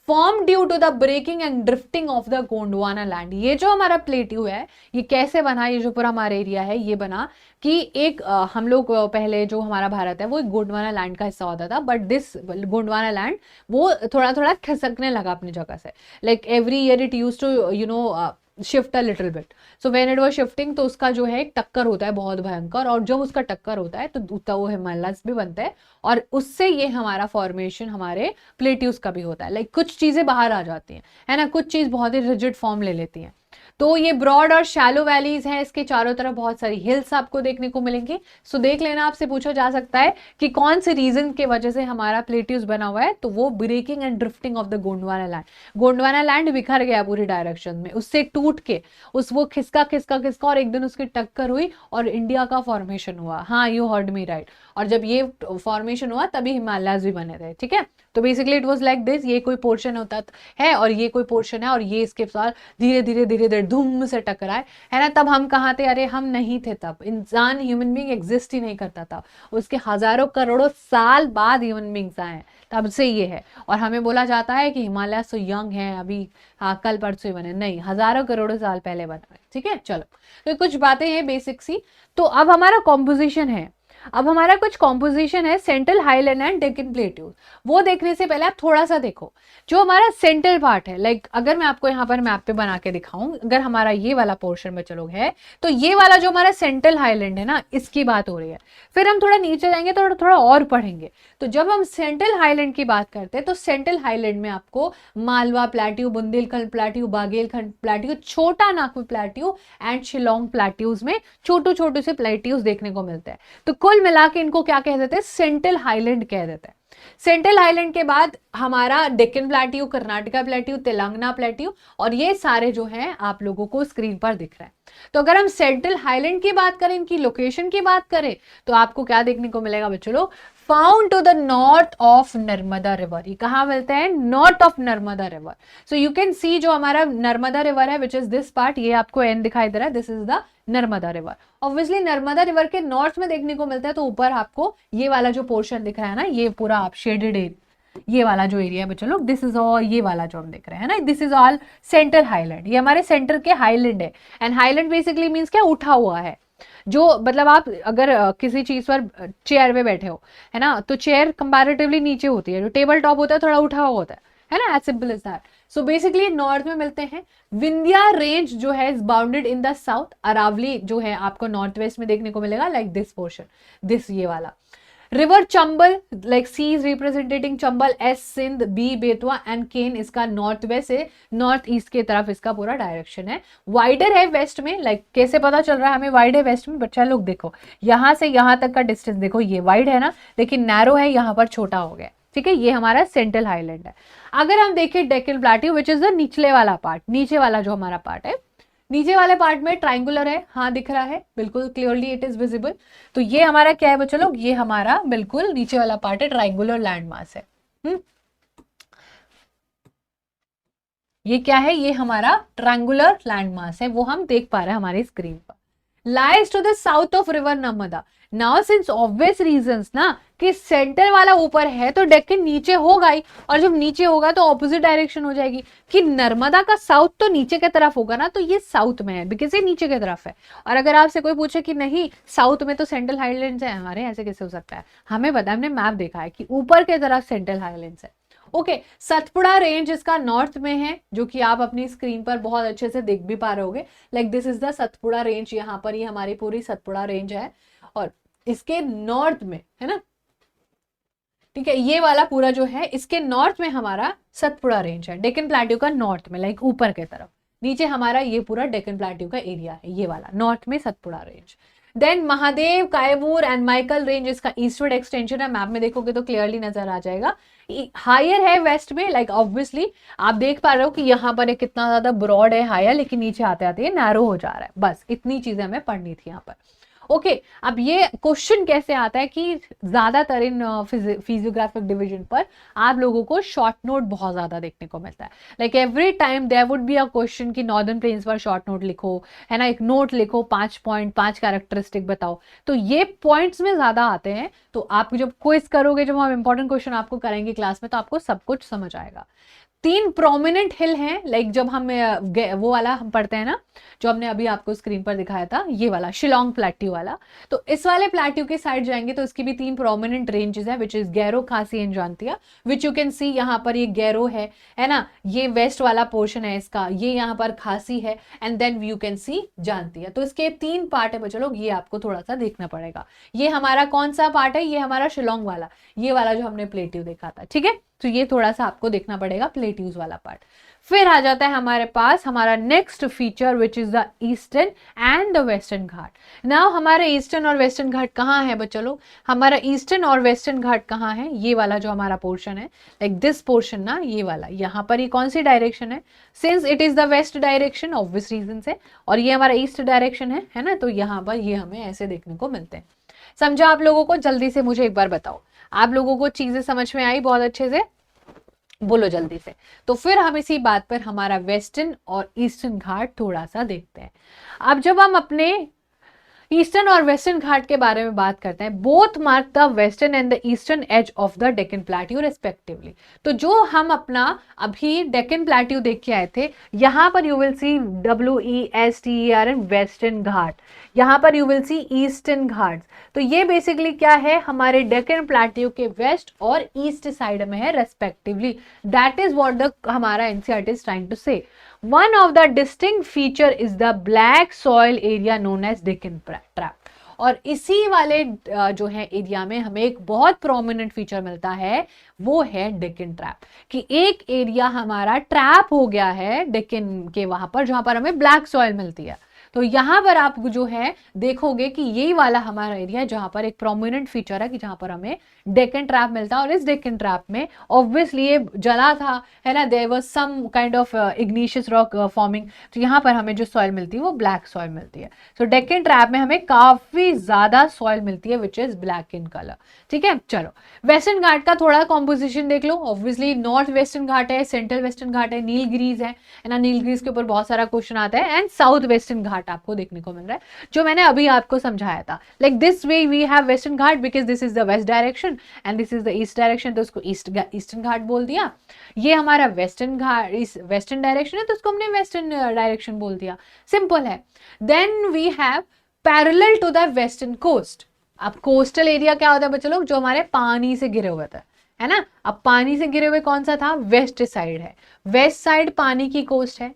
Form due to the breaking and drifting of the Gondwana land. ये जो हमारा प्लेट्यू है ये कैसे बना, ये जो पूरा हमारा एरिया है ये बना कि एक हम लोग पहले जो हमारा भारत है वो एक गोंडवाना लैंड का हिस्सा होता था, बट दिस गोंडवाना लैंड वो थोड़ा थोड़ा खिसकने लगा अपनी जगह से। Like every year it use to shift a little bit. So when it was shifting तो उसका जो है एक टक्कर होता है बहुत भयंकर, और जब उसका टक्कर होता है तो वो हिमालयस भी बनते हैं, और उससे ये हमारा फॉर्मेशन हमारे प्लेट्यूज का भी होता है। लाइक कुछ चीजें बाहर आ जाती हैं, है ना, कुछ चीज बहुत ही रिजिड फॉर्म ले लेती हैं। तो ये ब्रॉड और शैलो वैलीज हैं, इसके चारों तरफ बहुत सारी हिल्स आपको देखने को मिलेंगी। सो देख लेना, आपसे पूछा जा सकता है कि कौन से रीजन के वजह से हमारा प्लेट्यूज बना हुआ है, तो वो breaking and drifting of the Gondwana land. Gondwana land बिखर गया पूरी डायरेक्शन में, उससे टूट के वो खिसका खिसका खिसका और एक दिन उसकी टक्कर हुई और इंडिया का फॉर्मेशन हुआ। हाँ, यू हर्ड मी राइट। और जब ये फॉर्मेशन हुआ तभी हिमालयस भी बने थे, ठीक है। तो basically it was like this, ये कोई पोर्शन होता है और ये कोई पोर्शन है, और ये इसके साथ धीरे धीरे धीरे धीरे धूम से टकराए, है ना। तब हम कहाँ थे? अरे हम नहीं थे तब, इंसान ह्यूमन बीइंग एग्जिस्ट ही नहीं करता था। उसके हजारों करोड़ों साल बाद ह्यूमन बीइंग्स आए, तब से ये है। और हमें बोला जाता है कि हिमालय तो यंग है अभी, हाँ कल परसों ही बने, नहीं, हजारों करोड़ों साल पहले बना है, ठीक है। चलो, तो कुछ बातें हैं बेसिक सी। तो अब हमारा कॉम्पोजिशन है, अब हमारा कुछ कॉम्पोजिशन है central highland and Deccan plateaus. वो देखने से पहले आप थोड़ा सा देखो जो हमारा सेंट्रल पार्ट है। लाइक अगर मैं आपको यहाँ पर मैप पे बना के दिखाऊं, अगर हमारा ये वाला पोर्शन में चलो है, तो ये वाला जो हमारा सेंट्रल हाईलैंड है ना, इसकी बात हो रही है। फिर हम थोड़ा नीचे जाएंगे तो थोड़ा और पढ़ेंगे। तो जब हम सेंट्रल हाईलैंड की बात करते हैं तो सेंट्रल हाईलैंड में आपको Malwa plateau, Bundelkhand plateau, Baghelkhand plateau, Chota Nagpur plateau and Shillong plateaus में छोटे छोटे से प्लेट्यूज देखने को मिलते हैं। तो कुल मिला के इनको क्या कह देते हैं? सेंट्रल हाईलैंड कह देते हैं। सेंट्रल हाईलैंड के बाद हमारा Deccan plateau, Karnataka plateau, Telangana plateau, और ये सारे जो हैं आप लोगों को स्क्रीन पर दिख रहे हैं। तो अगर हम सेंट्रल हाईलैंड की बात करें, इनकी लोकेशन की बात करें, तो आपको क्या देखने को मिलेगा बच्चों लोग? Found to the north of Narmada river. ये कहाँ मिलते हैं? North of Narmada river. So you can see जो हमारा नर्मदा रिवर है विच इज दिस पार्ट, ये आपको एन दिखाई दे रहा है, this is the Narmada river. Obviously Narmada river के नॉर्थ में देखने को मिलता है, तो ऊपर आपको ये वाला जो पोर्शन दिख रहा है ना, ये पूरा आप शेडेड एरिया, ये वाला जो एरिया है बच्चों लोग, दिस इज ऑल, ये वाला जो हम देख रहे हैं ना, this is all centre highland. ये हमारे सेंटर के हाईलैंड है। एंड हाईलैंड बेसिकली मीन्स क्या? उठा हुआ है। जो मतलब आप अगर किसी चीज पर चेयर पे बैठे हो, है ना, तो चेयर कंपैरेटिवली नीचे होती है, जो टेबल टॉप होता है थोड़ा उठा हुआ होता है ना, as simple as that. So basically north में मिलते हैं। विंध्या रेंज जो है is bounded in the south. Aravalli जो है आपको नॉर्थ वेस्ट में देखने को मिलेगा, लाइक दिस पोर्शन, दिस ये वाला। River Chambal, like C is representing Chambal, S Sindh, B Betwa and Ken इसका नॉर्थ वेस्ट से नॉर्थ ईस्ट की तरफ इसका पूरा डायरेक्शन है। वाइडर है वेस्ट में, लाइक कैसे पता चल रहा है हमें वाइड है वेस्ट में? बच्चा लोग देखो, यहां से यहां तक का डिस्टेंस देखो, ये वाइड है ना, लेकिन नैरो है, यहां पर छोटा हो गया, ठीक है। ये हमारा सेंट्रल हाईलैंड है। अगर हम देखें Deccan plateau which is the निचले वाला पार्ट, नीचे वाला जो हमारा पार्ट है, नीचे वाले पार्ट में ट्राइंगुलर है, हाँ दिख रहा है बिल्कुल क्लियरली, इट इज विजिबल। तो ये हमारा क्या है बच्चों लोग? ये हमारा बिल्कुल नीचे वाला पार्ट है, ट्राइंगुलर लैंड मास है। ये क्या है? ये हमारा ट्रायंगुलर लैंड मास है, वो हम देख पा रहे हैं हमारी स्क्रीन पर। Lies to the south of river Narmada. Now since obvious reasons ना कि सेंटर वाला ऊपर है तो डेक्कन नीचे होगा ही, और जब नीचे होगा तो ऑपोजिट डायरेक्शन हो जाएगी कि नर्मदा का साउथ तो नीचे की तरफ होगा ना, तो ये साउथ में है बिकॉज ये नीचे की तरफ है। और अगर आपसे कोई पूछे कि नहीं साउथ में तो सेंट्रल हाईलैंड्स है हमारे, ऐसे कैसे हो सकता है? हमें पता है, हमने मैप देखा है कि ऊपर की तरफ सेंट्रल हाईलैंड्स है। ओके, सतपुड़ा रेंज इसका नॉर्थ में है, जो कि आप अपनी स्क्रीन पर बहुत अच्छे से देख भी पा रहे होगे। Like this is the Satpura range, यहाँ पर ये हमारी पूरी सतपुड़ा रेंज है, और इसके नॉर्थ में है ना, ठीक है, ये वाला पूरा जो है इसके नॉर्थ में हमारा सतपुड़ा रेंज है, डेक्कन प्लेट्यू का नॉर्थ में, लाइक ऊपर की तरफ। नीचे हमारा ये पूरा डेक्कन प्लेट्यू का एरिया है, ये वाला नॉर्थ में Satpura range. Then Mahadev, Kaimur and Maikal range इसका ईस्टवर्ड एक्सटेंशन है। मैप में देखोगे तो क्लियरली नजर आ जाएगा। हायर है वेस्ट में, लाइक ऑब्वियसली आप देख पा रहे हो कि यहाँ पर कितना ज्यादा ब्रॉड है हायर, लेकिन नीचे आते आते ये नैरो हो जा रहा है। बस इतनी चीजें हमें पढ़नी थी यहाँ पर। ओके अब ये क्वेश्चन कैसे आता है कि ज्यादातर इन फिजियोग्राफिक डिवीजन पर आप लोगों को शॉर्ट नोट बहुत ज्यादा देखने को मिलता है। Like every time there would be a question कि नॉर्दर्न प्लेन्स पर शॉर्ट नोट लिखो, है ना, एक नोट लिखो, 5 पॉइंट 5 कैरेक्टरिस्टिक बताओ। तो ये पॉइंट्स में ज्यादा आते हैं। तो आप जब क्विज करोगे, जब हम इंपॉर्टेंट क्वेश्चन आपको करेंगे क्लास में, तो आपको सब कुछ समझ आएगा। 3 प्रोमिनेंट हिल हैं, लाइक जब हम वो वाला हम पढ़ते हैं ना, जो हमने अभी आपको स्क्रीन पर दिखाया था, ये वाला शिलोंग प्लेट्यू वाला। तो इस वाले प्लेट्यू के साइड जाएंगे तो इसकी भी 3 प्रोमिनेंट रेंजेस है, विच is Garo, Khasi and Jaintia, which you can see. यहाँ पर ये गैरो है ना, ये वेस्ट वाला पोर्शन है इसका, ये यहाँ पर खासी है, and then you can see Jaintia. तो इसके 3 पार्ट है बच्चों लोग, ये आपको थोड़ा सा देखना पड़ेगा। ये हमारा कौन सा पार्ट है? ये हमारा शिलोंग वाला, ये वाला जो हमने प्लेट्यू देखा था, ठीक है। तो ये थोड़ा सा आपको देखना पड़ेगा प्लेट्यूज वाला पार्ट। फिर आ जाता है हमारे पास हमारा next feature, which is the eastern and the western Ghat. Now हमारे ईस्टर्न और वेस्टर्न घाट कहाँ है बच्चों लोग? हमारा ईस्टर्न और वेस्टर्न घाट कहाँ है? ये वाला जो हमारा पोर्शन है, लाइक दिस पोर्शन ना, ये वाला, यहाँ पर ये कौन सी डायरेक्शन है? Since it is the west direction, obvious reason से, और ये हमारा ईस्ट डायरेक्शन है ना, तो यहाँ पर ये हमें ऐसे देखने को मिलते हैं। समझा आप लोगों को? जल्दी से मुझे एक बार बताओ, आप लोगों को चीजें समझ में आई बहुत अच्छे से? बोलो जल्दी से। तो फिर हम इसी बात पर हमारा वेस्टर्न और ईस्टर्न घाट थोड़ा सा देखते हैं। अब जब हम अपने ईस्टर्न और वेस्टर्न घाट के बारे में बात करते हैं, both mark the western and the eastern edge of the Deccan plateau respectively. तो जो हम अपना अभी डेक्कन प्लेट्यू देख के आए थे, यहां पर you will see WESTERN western Ghat, यहां पर you will see eastern Ghat. तो ये बेसिकली क्या है? हमारे डेक्कन प्लेट्यू के वेस्ट और ईस्ट साइड में है respectively. That is what the हमारा NCERT is trying to say. One of the distinct feature is the black soil area known as Deccan Trap। और इसी वाले जो है एरिया में हमें एक बहुत प्रोमिनेंट फीचर मिलता है, वो है डेक्कन ट्रैप। कि एक एरिया हमारा ट्रैप हो गया है डेक्कन के वहां पर, जहां पर हमें ब्लैक सॉइल मिलती है। तो यहां पर आप जो है देखोगे कि यही वाला हमारा एरिया है जहां पर एक प्रोमिनेंट फीचर है कि जहां पर हमें डेक्कन ट्रैप मिलता है। और इस डेक्कन ट्रैप में ऑब्वियसली ये जला था, है ना, there was some kind of igneous rock forming. तो यहाँ पर हमें जो सॉइल मिलती है वो ब्लैक सॉइल मिलती है। सो डेक्कन ट्रैप में हमें काफी ज्यादा सॉइल मिलती है which is black in colour, ठीक है। चलो वेस्टर्न घाट का थोड़ा कॉम्पोजिशन देख लो। ऑब्वियसली नॉर्थ वेस्टर्न घाट है, सेंट्रल वेस्टर्न घाट है, नीलगिरीज है ना, नीलगिरीज के ऊपर बहुत सारा क्वेश्चन आता है, एंड साउथ वेस्टर्न घाट आपको देखने को मिल रहा है जो मैंने अभी आपको समझाया था। Like this way we have western ghat because this is the west direction and this is the east direction, तो उसको ईस्टर्न घाट बोल दिया। ये हमारा वेस्टर्न घाट, वेस्टर्न डायरेक्शन है तो उसको हमने वेस्टर्न डायरेक्शन बोल दिया, सिंपल है। Then we have parallel to the western coast. अब कोस्टल एरिया क्या होता है बच्चों लोग? जो हमारे पानी से घिरे हुए थे, है ना। अब पानी से घिरे हुए कौन सा था? वेस्ट साइड है, वेस्ट साइड पानी की कोस्ट है,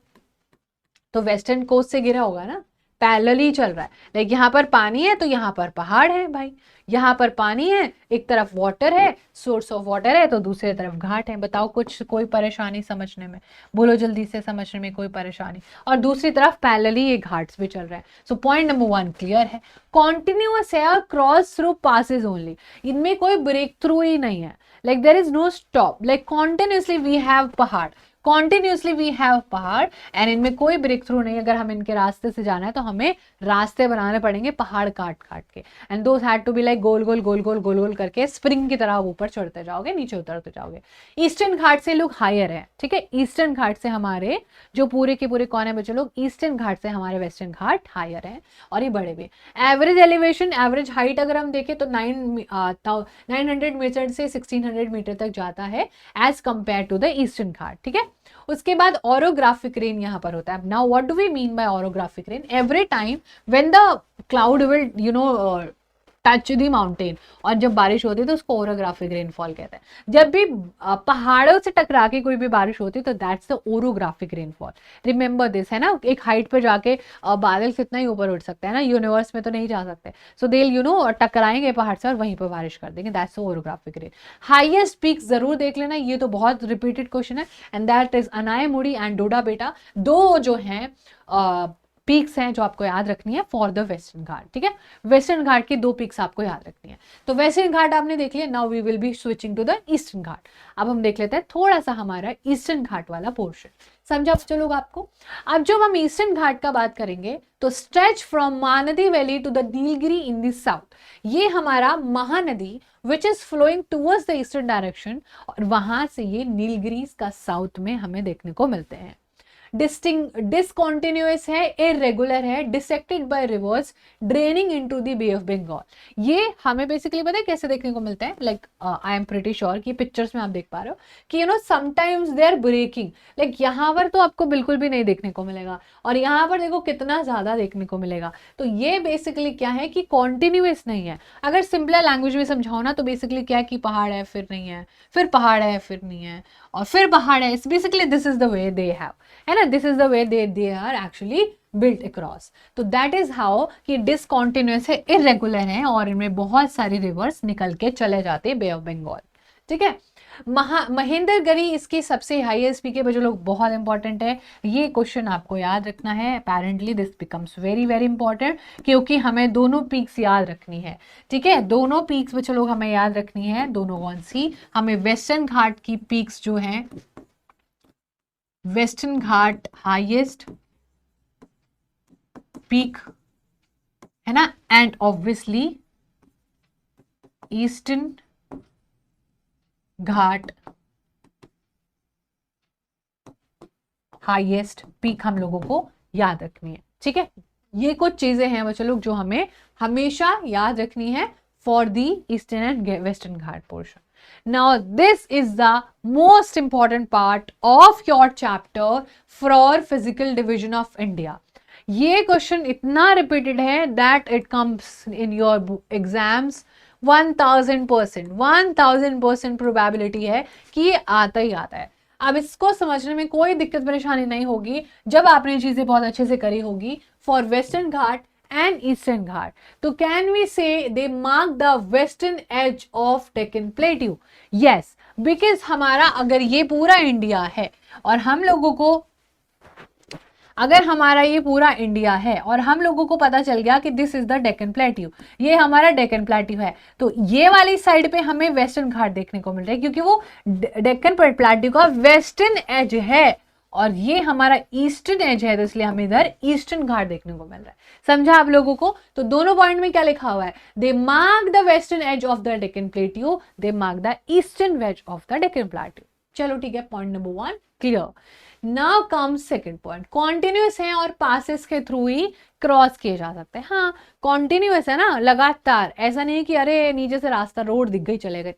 तो वेस्टर्न कोस्ट से घिरा होगा ना, पैरेलल ही चल रहा है। लाइक यहाँ पर पानी है तो यहाँ पर पहाड़ है भाई, यहाँ पर पानी है, एक तरफ वाटर है, सोर्स ऑफ वाटर है, तो दूसरी तरफ घाट है। बताओ कुछ कोई परेशानी समझने में? बोलो जल्दी से, समझने में कोई परेशानी? और दूसरी तरफ पैरेलली ये घाट्स भी चल रहा है। सो पॉइंट नंबर 1 क्लियर है। कॉन्टिन्यूअस है और क्रॉस थ्रू पासेज ओनली, इनमें कोई ब्रेक थ्रू ही नहीं है। Like there is no stop, like continuously we have पहाड़, कॉन्टिन्यूसली वी हैव पहाड़, एंड इनमें कोई ब्रेक थ्रू नहीं। अगर हम इनके रास्ते से जाना है तो हमें रास्ते बनाने पड़ेंगे पहाड़ काट काट के, and those had to be like गोल गोल गोल गोल गोल गोल करके स्प्रिंग की तरह ऊपर चढ़ते जाओगे, नीचे उतरते जाओगे। ईस्टर्न घाट से लोग हायर है, ठीक है। ईस्टर्न घाट से हमारे जो पूरे के पूरे कौन है बच्चे लोग? ईस्टर्न घाट से हमारे वेस्टर्न घाट हायर है और ये बड़े भी। एवरेज एलिवेशन, एवरेज हाइट अगर हम देखें तो 900 मीटर से 1600 मीटर तक जाता है as compared to the eastern Ghat, ठीक है। उसके बाद ऑरोग्राफिक रेन यहाँ पर होता है। Now what do we mean by orographic rain? Every time when the cloud will touch the mountain, और जब बारिश होती है तो उसको ओरोग्राफिक रेनफॉल कहते हैं। जब भी पहाड़ों से टकरा के कोई भी बारिश होती है तो that's the orographic rainfall. Remember this, है ना। एक हाइट पर जाके बादल कितना ही ऊपर उठ सकते हैं ना, यूनिवर्स में तो नहीं जा सकते। सो दे टकराएंगे पहाड़ से और वहीं पर बारिश कर देंगे, that's the orographic rain. Highest peak जरूर देख लेना, ये तो बहुत रिपीटेड क्वेश्चन है, एंड दैट इज अनायमुड़ी एंड डोडा बेटा, दो जो है पीक्स हैं जो आपको याद रखनी है फॉर द वेस्टर्न घाट, ठीक है। वेस्टर्न घाट की 2 पीक्स आपको याद रखनी है। तो वेस्टर्न घाट आपने देख लिया, now we will be switching to the eastern Ghat. अब हम देख लेते हैं थोड़ा सा हमारा ईस्टर्न घाट वाला पोर्शन, समझा चलो आपको। अब जब हम ईस्टर्न घाट का बात करेंगे तो stretch from Mahanadi valley to the Nilgiri in the south, ये हमारा Mahanadi which is flowing towards the eastern direction, और वहां से ये नीलगिरीज का साउथ में हमें देखने को मिलते हैं। डिसकॉन्टिन्यूअस है, इरेगुलर है, dissected by rivers draining into the Bay of Bengal. ये हमें बेसिकली पता है कैसे देखने को मिलते हैं, like I am pretty sure कि पिक्चर्स में आप देख पा रहे हो कि sometimes they are breaking, like यहाँ पर तो आपको बिल्कुल भी नहीं देखने को मिलेगा, और यहाँ पर देखो कितना ज्यादा देखने को मिलेगा। तो ये बेसिकली क्या है कि कॉन्टिन्यूअस नहीं है। अगर सिंपल लैंग्वेज में समझाओ ना तो बेसिकली क्या है कि पहाड़ है फिर नहीं है, फिर पहाड़ है फिर नहीं है, और फिर पहाड़ है। Basically this is the way they have, है ना, this is the way they are actually built across. तो दैट इज हाउ कि डिसकॉन्टिन्यूअस है, इरेगुलर है, और इनमें बहुत सारी रिवर्स निकल के चले जाते हैं बे ऑफ बंगाल, ठीक है। महेंद्रगिरी इसकी सबसे हाईएस्ट पीक है बच्चों लोग, बहुत इंपॉर्टेंट है ये क्वेश्चन, आपको याद रखना है। Apparently this becomes very very important, क्योंकि हमें दोनों पीक्स याद रखनी है, ठीक है। दोनों पीक्स बच्चों लोग हमें याद रखनी है। दोनों कौन सी? हमें वेस्टर्न घाट की पीक्स जो है, वेस्टर्न घाट हाईएस्ट पीक है ना, and obviously eastern Ghat highest peak हम लोगों को याद रखनी है, ठीक है। ये कुछ चीजें हैं बच्चों लोग जो हमें हमेशा याद रखनी है for the eastern and western Ghat portion. Now this is the most important part of your chapter for physical division of India. ये क्वेश्चन इतना रिपीटेड है that it comes in your exams 1000%, 1000% probability है कि ये आता ही आता है। अब इसको समझने में कोई दिक्कत परेशानी नहीं होगी जब आपने चीजें बहुत अच्छे से करी होगी for western Ghat and eastern Ghat. तो can we say they mark the western edge of Deccan Plateau? Yes, because हमारा अगर ये पूरा इंडिया है और हम लोगों को, अगर हमारा ये पूरा इंडिया है और हम लोगों को पता चल गया कि this is the Deccan plateau, ये हमारा डेक्कन प्लेट्यू है, तो ये वाली साइड पे हमें वेस्टर्न घाट देखने को मिल रहा है क्योंकि वो डेक्कन प्लेट्यू का वेस्टर्न एज है, और ये हमारा ईस्टर्न एज है, तो इसलिए हमें इधर ईस्टर्न घाट देखने को मिल रहा है। समझा आप लोगों को? तो दोनों पॉइंट में क्या लिखा हुआ है? They mark the western edge of the Deccan plateau, they mark the eastern edge of the Deccan plateau. चलो ठीक है, point number 1 clear. Now comes second point, continuous है और पासेस के थ्रू ही क्रॉस किए जा सकते हैं। हाँ कॉन्टिन्यूअस है ना, लगातार, ऐसा नहीं कि अरे नीचे से रास्ता रोड दिख गई चले गए,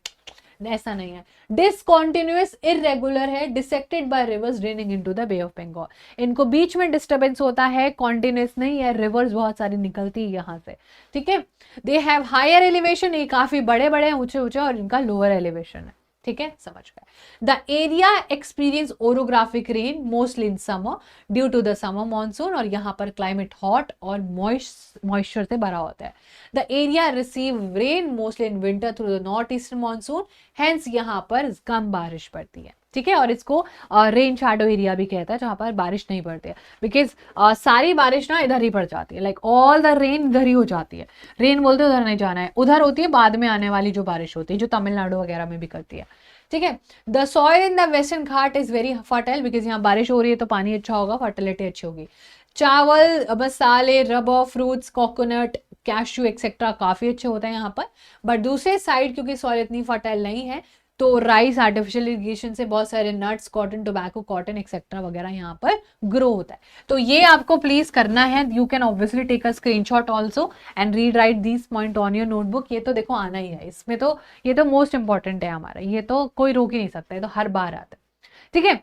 ऐसा नहीं है। डिसकॉन्टिन्यूअस इरेगुलर है, dissected by rivers draining into the Bay of Bengal. इनको बीच में डिस्टर्बेंस होता है, कॉन्टिन्यूअस नहीं है, रिवर्स बहुत सारी निकलती है यहाँ से, ठीक है। दे हैव हायर एलिवेशन, ये काफी बड़े बड़े ऊंचे ऊंचे, और इनका लोअर एलिवेशन है, ठीक है, समझ गए। The area experience orographic rain mostly in summer due to the summer monsoon, और यहाँ पर क्लाइमेट हॉट और मॉइस्चर से भरा होता है। The area receive rain mostly in winter through the north eastern monsoon, hence यहाँ पर कम बारिश पड़ती है, ठीक है। और इसको रेन शैडो एरिया भी कहता है, जहां पर बारिश नहीं पड़ती है, बिकॉज सारी बारिश ना इधर ही पड़ जाती है, लाइक ऑल द रेन इधर ही हो जाती है। रेन बोलते उधर नहीं जाना है, उधर होती है बाद में आने वाली जो बारिश होती है, जो तमिलनाडु वगैरह में भी करती है, ठीक है। The soil in the western Ghat is very fertile, because यहाँ बारिश हो रही है तो पानी अच्छा होगा, फर्टिलिटी अच्छी होगी। चावल, मसाले, rubber, fruits, coconut, cashew etcetera काफी अच्छे होते हैं यहाँ पर। बट दूसरे साइड क्योंकि सॉइल इतनी फर्टाइल नहीं है, तो राइस, आर्टिफिशियल इरिगेशन से बहुत सारे nuts, cotton, tobacco, cotton etcetera वगैरह यहाँ पर ग्रो होता है। तो ये आपको प्लीज करना है। You can obviously take a screenshot also and read write this point on your notebook. ये तो देखो आना ही है इसमें, तो ये तो मोस्ट इंपॉर्टेंट है हमारा, ये तो कोई रोक ही नहीं सकता, है तो हर बार आता है, ठीक है।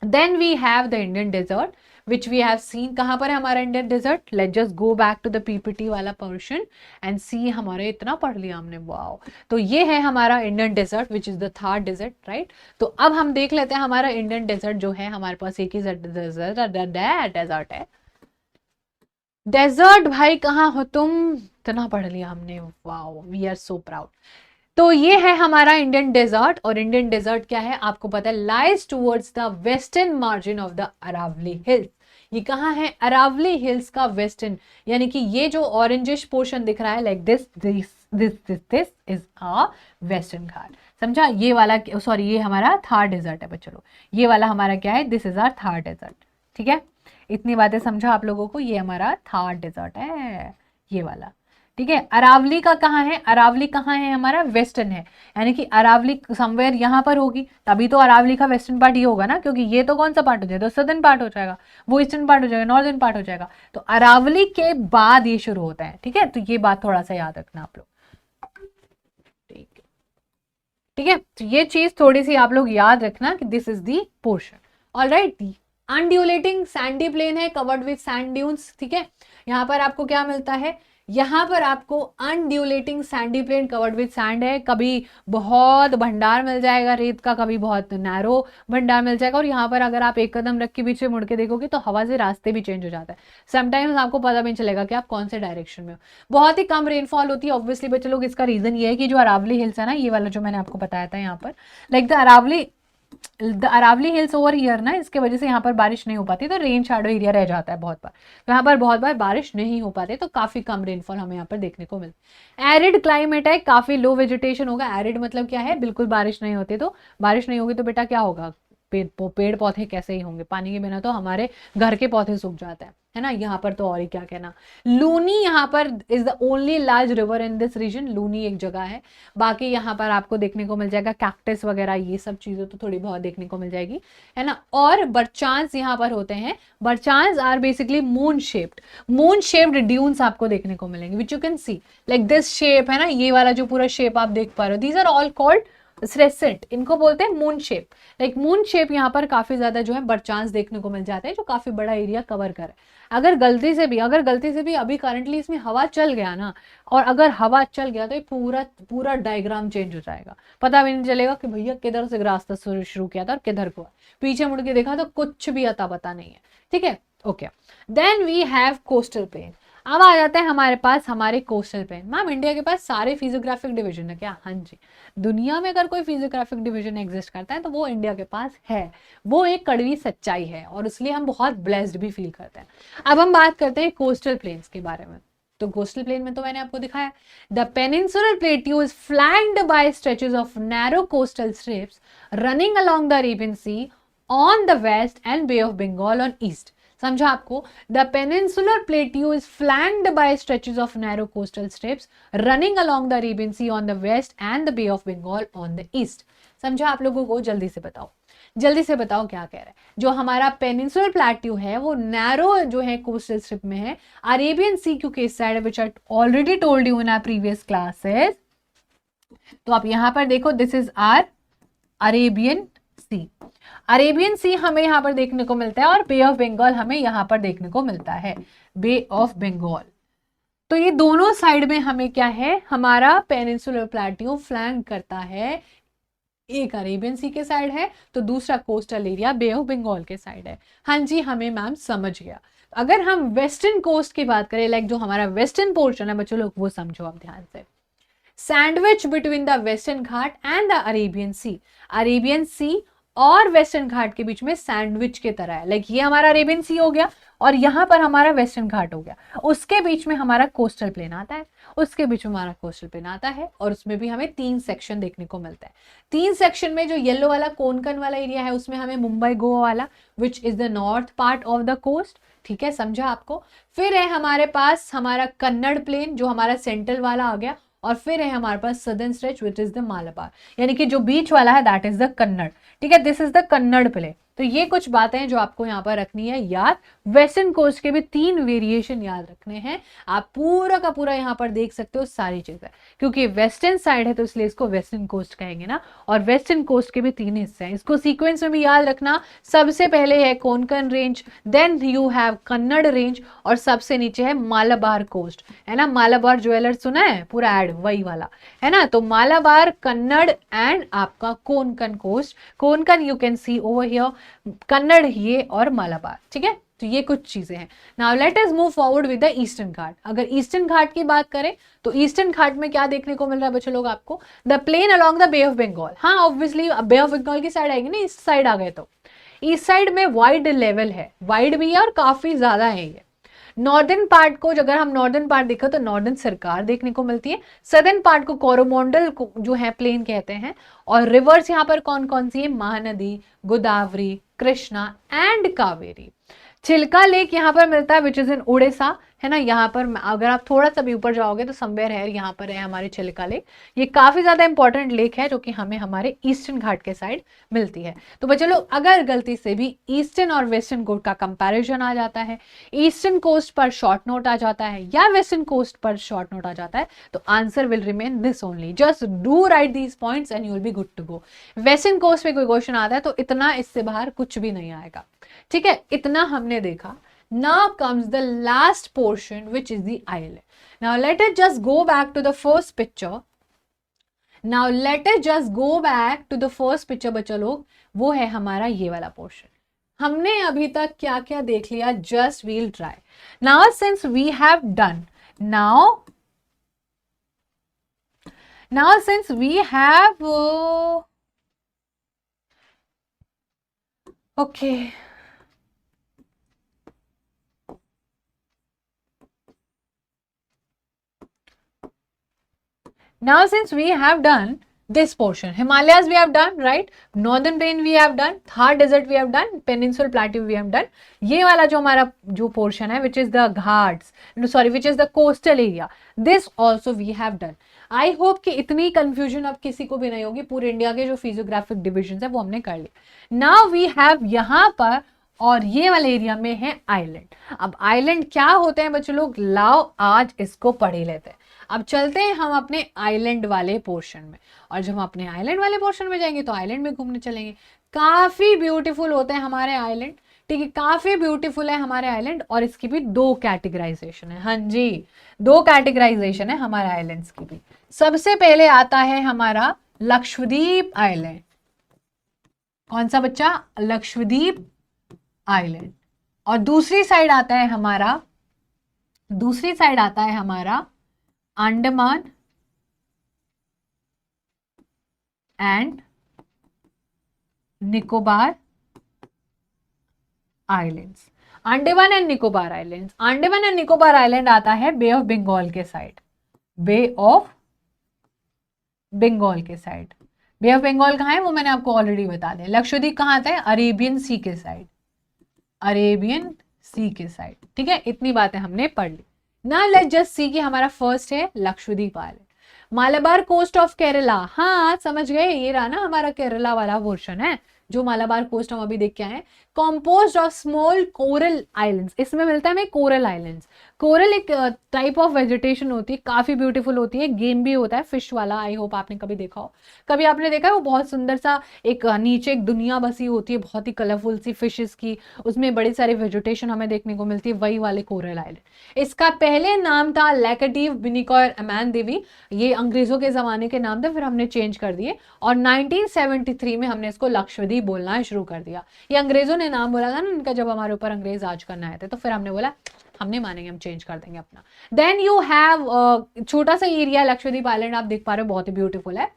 Then we have the Indian desert which we have seen। कहाँ पर है हमारा Indian desert? Let's just go back to the PPT वाला पोर्शन एंड सी। हमारे इतना पढ़ लिया हमने, वाओ। तो ये है हमारा Indian desert which is the third desert, right. तो अब हम देख लेते हैं हमारा इंडियन डेजर्ट जो है, हमारे पास एक ही डेजर्ट है। डेजर्ट भाई कहाँ हो तुम? इतना पढ़ लिया हमने, wow, we are so proud. तो ये है हमारा इंडियन डेजर्ट, और इंडियन डेजर्ट क्या है आपको पता है, lies towards the western margin of the Aravalli hills. ये कहाँ है, अरावली हिल्स का वेस्टर्न, यानी कि ये जो ऑरेंजिश पोर्शन दिख रहा है like this is a western Ghat. समझा, ये वाला, सॉरी ये हमारा थार डेजर्ट है बच्चों, ये वाला हमारा क्या है, this is our Thar desert. ठीक है, इतनी बातें समझा आप लोगों को, ये हमारा थार डेजर्ट है ये वाला। ठीक है, अरावली का कहाँ है, अरावली कहाँ है हमारा, वेस्टर्न है, यानी कि अरावली समवेयर यहाँ पर होगी, तभी तो अरावली का वेस्टर्न पार्ट ये होगा ना, क्योंकि ये तो कौन सा पार्ट हो जाएगा, तो सदर्न पार्ट हो जाएगा, वो ईस्टर्न पार्ट हो जाएगा, नॉर्दर्न पार्ट हो जाएगा, तो अरावली के बाद ये शुरू होता है। ठीक है, तो ये बात थोड़ा सा याद रखना आप लोग। ठीक है, तो ये चीज थोड़ी सी आप लोग याद रखना कि this is the portion. Alright, undulating sandy plain है कवर्ड विद सैंड ड्यून्स। ठीक है, यहाँ पर आपको क्या मिलता है, यहाँ पर आपको undulating sandy plain covered with sand है, कभी बहुत भंडार मिल जाएगा रेत का, कभी बहुत नैरो भंडार मिल जाएगा, और यहाँ पर अगर आप एक कदम रख के पीछे मुड़ के देखोगे तो हवा से रास्ते भी चेंज हो जाता है, समटाइम्स आपको पता भी नहीं चलेगा कि आप कौन से डायरेक्शन में हो। बहुत ही कम रेनफॉल होती है ऑब्वियसली बच्चे लोग, इसका रीजन ये है कि जो अरावली हिल्स है ना, ये वाला जो मैंने आपको बताया था यहाँ पर, like the Aravalli hills over here ना, इसके वजह से यहाँ पर बारिश नहीं हो पाती, तो रेन शैडो एरिया रह जाता है बहुत बार, तो यहाँ पर बहुत बार बारिश नहीं हो पाती, तो काफी कम रेनफॉल हमें यहाँ पर देखने को मिलती है। एरिड क्लाइमेट है, काफी लो वेजिटेशन होगा। एरिड मतलब क्या है, बिल्कुल बारिश नहीं होती, तो बारिश नहीं होगी तो बेटा क्या होगा, पेड़ पौधे कैसे ही होंगे, पानी के बिना तो हमारे घर के पौधे सूख जाते हैं, है ना, यहाँ पर तो और ही क्या कहना। लूनी यहाँ पर is the only large river in this region, Luni एक जगह है, बाकी यहाँ पर आपको देखने को मिल जाएगा कैक्टस वगैरह, ये सब चीजें तो थोड़ी बहुत देखने को मिल जाएगी, है ना। और बरचांस यहाँ पर होते हैं, barchans are basically moon shaped dunes आपको देखने को मिलेंगे, which you can see like this shape, है ना, ये वाला जो पूरा शेप आप देख पा रहे हो, these are all called crescent, इनको बोलते हैं moon shape. Like moon shape यहाँ पर काफी ज्यादा जो है बरचांस देखने को मिल जाते हैं, जो काफी बड़ा एरिया कवर करे। अगर गलती से भी अभी करंटली इसमें हवा चल गया ना, और अगर हवा चल गया तो ये पूरा डायग्राम चेंज हो जाएगा, पता भी नहीं चलेगा कि भैया किधर से रास्ता शुरू किया था और किधर को, पीछे मुड़ के देखा तो कुछ भी अता पता नहीं है। ठीक है, okay, then we have coastal plain. अब आ जाता है हमारे पास हमारे कोस्टल प्लेन। मैम इंडिया के पास सारे फिजियोग्राफिक डिवीजन है क्या, हाँ जी, दुनिया में अगर कोई फिजियोग्राफिक डिवीजन एग्जिस्ट करता है तो वो इंडिया के पास है, वो एक कड़वी सच्चाई है, और इसलिए हम बहुत ब्लेस्ड भी फील करते हैं। अब हम बात करते हैं कोस्टल प्लेन्स के बारे में। तो कोस्टल प्लेन में तो मैंने आपको दिखाया, the peninsular plateau is flanked by stretches of narrow coastal strips running along the Arabian Sea on the west and Bay of Bengal on east. समझा आपको, the peninsular plateau is flanked by stretches of narrow coastal strips running along the Arabian Sea on the west and the Bay of Bengal on the east. समझा आप लोगों को, जल्दी से बताओ क्या कह रहा है। जो हमारा पेनिनसुलर प्लेट्यू है वो नैरो जो है कोस्टल स्ट्रिप में है, अरेबियन सी क्योंकि इस side, which I already told you in our previous classes. तो आप यहां पर देखो, this is our Arabian Sea हमें यहां पर देखने को मिलता है, और बे ऑफ बंगाल हमें यहां पर देखने को मिलता है, बे ऑफ बंगाल। तो ये दोनों साइड में हमें क्या है, हमारा पेनिनसुलर प्लेट्यू फ्लैंक करता है, एक अरेबियन सी के साइड है तो दूसरा coastal area Bay of Bengal के साइड है। हाँ जी, हमें मैम समझ गया। अगर हम वेस्टर्न कोस्ट की बात करें, लाइक जो हमारा वेस्टर्न पोर्शन है बच्चों लोग, वो समझो आप ध्यान से, sandwich between the western Ghat and the Arabian sea और वेस्टर्न घाट के बीच में सैंडविच के तरह है, लाइक ये हमारा अरेबियन सी हो गया और यहाँ पर हमारा वेस्टर्न घाट हो गया, उसके बीच में हमारा कोस्टल प्लेन आता है, और उसमें भी हमें 3 सेक्शन देखने को मिलता है। 3 सेक्शन में जो येलो वाला कोंकण वाला एरिया है उसमें हमें मुंबई गोवा वाला, which is the north part of the coast. ठीक है, समझा आपको। फिर है हमारे पास हमारा कन्नड़ प्लेन जो हमारा सेंट्रल वाला आ गया, और फिर है हमारे पास southern stretch which is the Malabar, यानी कि जो बीच वाला है दैट इज द कन्नड़। ठीक है, this is the Kannada play. तो ये कुछ बातें जो आपको यहाँ पर रखनी है याद। वेस्टर्न कोस्ट के भी 3 वेरिएशन याद रखने हैं। आप पूरा का पूरा यहाँ पर देख सकते हो सारी चीजें, क्योंकि वेस्टर्न साइड है तो इसलिए इसको वेस्टर्न कोस्ट कहेंगे ना, और वेस्टर्न कोस्ट के भी 3 हिस्से हैं, इसको सीक्वेंस में भी याद रखना। सबसे पहले है Konkan range, then you have Kannada range, और सबसे नीचे है मालाबार कोस्ट, है ना। मालाबार ज्वेलर सुना है, पूरा एड वही वाला, है ना। तो मालाबार, कन्नड़ एंड आपका Konkan coast. Konkan you can see over here, Kannada ये, और मालाबार। ठीक है, तो ये कुछ चीजें हैं। Now let us move forward with the eastern Ghat. अगर ईस्टर्न घाट की बात करें तो ईस्टर्न घाट में क्या देखने को मिल रहा है बच्चों लोग आपको, the plain along the Bay of Bengal. हाँ ऑब्वियसली बे ऑफ बंगाल की साइड आएगी ना, इस साइड आ गए तो ईस्ट साइड में वाइड लेवल है, वाइड भी है और काफी ज्यादा है ये। नॉर्दर्न पार्ट को अगर हम नॉर्दर्न पार्ट देखो तो नॉर्दर्न सरकार देखने को मिलती है, सदर्न पार्ट को कोरोमंडल को जो है प्लेन कहते हैं। और रिवर्स यहाँ पर कौन कौन सी है, महानदी, गोदावरी, कृष्णा एंड कावेरी। चिल्का लेक यहाँ पर मिलता है विच इज इन उड़ीसा, है ना। यहाँ पर अगर आप थोड़ा सा भी ऊपर जाओगे तो समवेयर है, यहाँ पर है हमारे चिल्का लेक। ये काफी ज्यादा इंपॉर्टेंट लेक है जो कि हमें हमारे ईस्टर्न घाट के साइड मिलती है। तो बच्चों लोग अगर गलती से भी ईस्टर्न और वेस्टर्न कोस्ट का कंपैरिजन आ जाता है, ईस्टर्न कोस्ट पर शॉर्ट नोट आ जाता है या वेस्टर्न कोस्ट पर शॉर्ट नोट आ जाता है, तो answer will remain this only. Just do write these points and you will be good to go. Western coast पे कोई क्वेश्चन आता है तो इतना इससे बाहर कुछ भी नहीं आएगा, ठीक है। इतना हमने देखा। Now comes the last portion, which is the island. Now let us just go back to the first picture. Now let us just go back to the first picture बच्चों लोग, वो है हमारा ये वाला पोर्शन। हमने अभी तक क्या क्या देख लिया, just we'll try. Now since we have done, now since we have okay. Now since we have done this portion, Himalayas we have done, right? Northern plain we have done, Thar desert we have done, Peninsular plateau we have done. ये वाला जो हमारा जो portion है, which is the ghats, no sorry, which is the coastal area, this also we have done. I hope कि इतनी confusion अब किसी को भी नहीं होगी। पूरे इंडिया के जो फिजियोग्राफिक डिविजन है वो हमने कर लिए। Now we have यहाँ पर और ये वाले एरिया में है आइलैंड। अब आइलैंड क्या होते हैं बच्चों लोग, लाओ आज इसको पढ़ ही लेते हैं। अब चलते हैं हम अपने आइलैंड वाले पोर्शन में, और जब हम अपने आइलैंड वाले पोर्शन में जाएंगे तो आइलैंड में घूमने चलेंगे। काफी ब्यूटीफुल होते हैं हमारे आइलैंड, ठीक है, काफी ब्यूटीफुल है हमारे आइलैंड। और इसकी भी दो कैटेगराइजेशन है, हाँ जी, दो कैटेगराइजेशन है हमारे आइलैंड्स की भी। सबसे पहले आता है हमारा लक्षद्वीप आइलैंड। कौन सा बच्चा, लक्षद्वीप आइलैंड। और दूसरी साइड आता है हमारा Andaman and Nicobar islands. Andaman and Nicobar islands, Andaman and Nicobar island आता है बे ऑफ बंगाल के साइड, बे ऑफ बंगाल के साइड। बे ऑफ बंगाल कहाँ है वो मैंने आपको ऑलरेडी बता दिया। लक्षद्वीप कहाँ आता है, अरेबियन सी के साइड, अरेबियन सी के साइड, ठीक है। इतनी बातें हमने पढ़ ली। ना लेट्स जस्ट सी कि हमारा फर्स्ट है Lakshadweep island, Malabar coast of Kerala. हाँ समझ गए, ये रहा ना हमारा केरला वाला पोर्शन है, जो मालाबार कोस्ट हम अभी देख के आए। कॉम्पोज्ड ऑफ स्मॉल कोरल आइलैंड्स, इसमें मिलता है हमें कोरल आइलैंड्स। कोरल एक टाइप ऑफ वेजिटेशन होती है, काफी ब्यूटीफुल होती है, गेम भी होता है फिश वाला। आई होप आपने कभी देखा हो, कभी आपने देखा है वो बहुत सुंदर सा एक नीचे एक दुनिया बसी होती है, बहुत ही कलरफुल सी फिशेस की, उसमें बड़ी सारी वेजिटेशन हमें देखने को मिलती है, वही वाले कोरल आइलैंड। इसका पहले नाम था लैकेटिव बिनिकॉर अमान देवी, ये अंग्रेजों के जमाने के नाम थे, फिर हमने चेंज कर दिए और 1973 में हमने इसको लक्षद्वीप बोलना शुरू कर दिया। ये अंग्रेजों ने नाम बोला था ना इनका, जब हमारे ऊपर अंग्रेज राज करना आए थे, तो फिर हमने बोला हमने मानेंगे, हम चेंज कर देंगे अपना। देन यू हैव छोटा सा एरिया लक्षद्वीप आइलैंड, आप देख पा रहे हो बहुत ही ब्यूटीफुल है।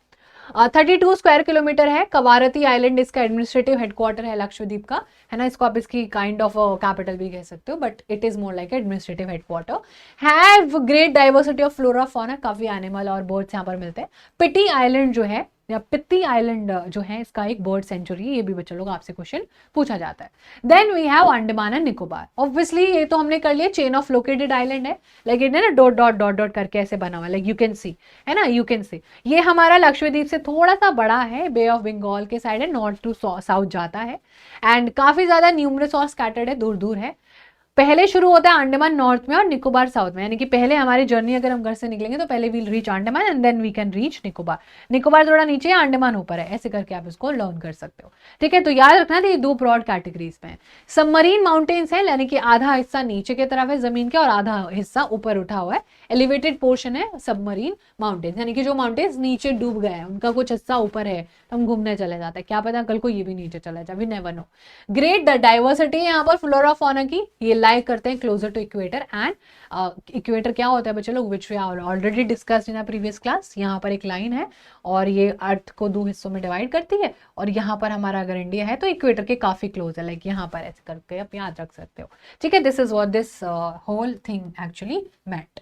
32 स्क्वायर किलोमीटर है। कवारती आइलैंड इसका एडमिनिस्ट्रेटिव हेडक्वार्टर है लक्षद्वीप का, है ना। इसको आप इसकी काइंड ऑफ कैपिटल भी कह सकते हो, but it is more like administrative headquarter. Have great diversity of flora fauna, काफी एनिमल और बर्ड्स यहाँ पर मिलते हैं। पिटी आइलैंड जो है या पित्ती आइलैंड जो है, इसका एक बर्ड सेंचुरी, ये भी बच्चों लोग आपसे क्वेश्चन पूछा जाता है। Then we have Andaman and Nicobar. Obviously ये तो हमने कर लिया, चेन ऑफ लोकेटेड आइलैंड है, लाइक इट है ना, डॉट डॉट डॉट डॉट करके ऐसे बना हुआ, लाइक यू कैन सी, है ना, यू कैन सी। ये हमारा लक्षद्वीप से थोड़ा सा बड़ा है, बे ऑफ बंगाल के साइड है, नॉर्थ टू साउथ जाता है, एंड काफी ज्यादा न्यूमरस और स्कैटर्ड है, दूर दूर है। पहले शुरू होता है अंडमान नॉर्थ में और निकोबार साउथ में, यानी कि पहले हमारी जर्नी अगर हम घर से निकलेंगे तो पहले we'll reach Andaman and then we can reach Nicobar. Nicobar थोड़ा नीचे है, अंडमान ऊपर है, ऐसे करके आप इसको लर्न कर सकते हो, ठीक है। तो याद रखना ये दो ब्रॉड कैटेगरीज में है। सबमरीन माउंटेन्स है, यानी कि आधा हिस्सा नीचे की तरफ है जमीन के और आधा हिस्सा ऊपर उठा हुआ है, एलिवेटेड पोर्शन है सबमरीन माउंटेन्स, यानी कि जो माउंटेन्स नीचे डूब गए हैं उनका कुछ हिस्सा ऊपर है, तो हम घूमने चले जाते हैं, क्या पता कल को ये भी नीचे चला जाए, we never know. Great diversity है यहाँ पर फ्लोरा फौना की, ये लाई करते हैं closer to equator and equator क्या होता है बच्चे लोग, which we are already discussed in a previous class. यहाँ पर एक लाइन है और ये अर्थ को 2 हिस्सों में डिवाइड करती है, और यहाँ पर हमारा अगर इंडिया है तो इक्वेटर के काफी क्लोज है, लाइक यहाँ पर ऐसे करके आप याद रख सकते हो, ठीक है। This is what this whole thing actually meant.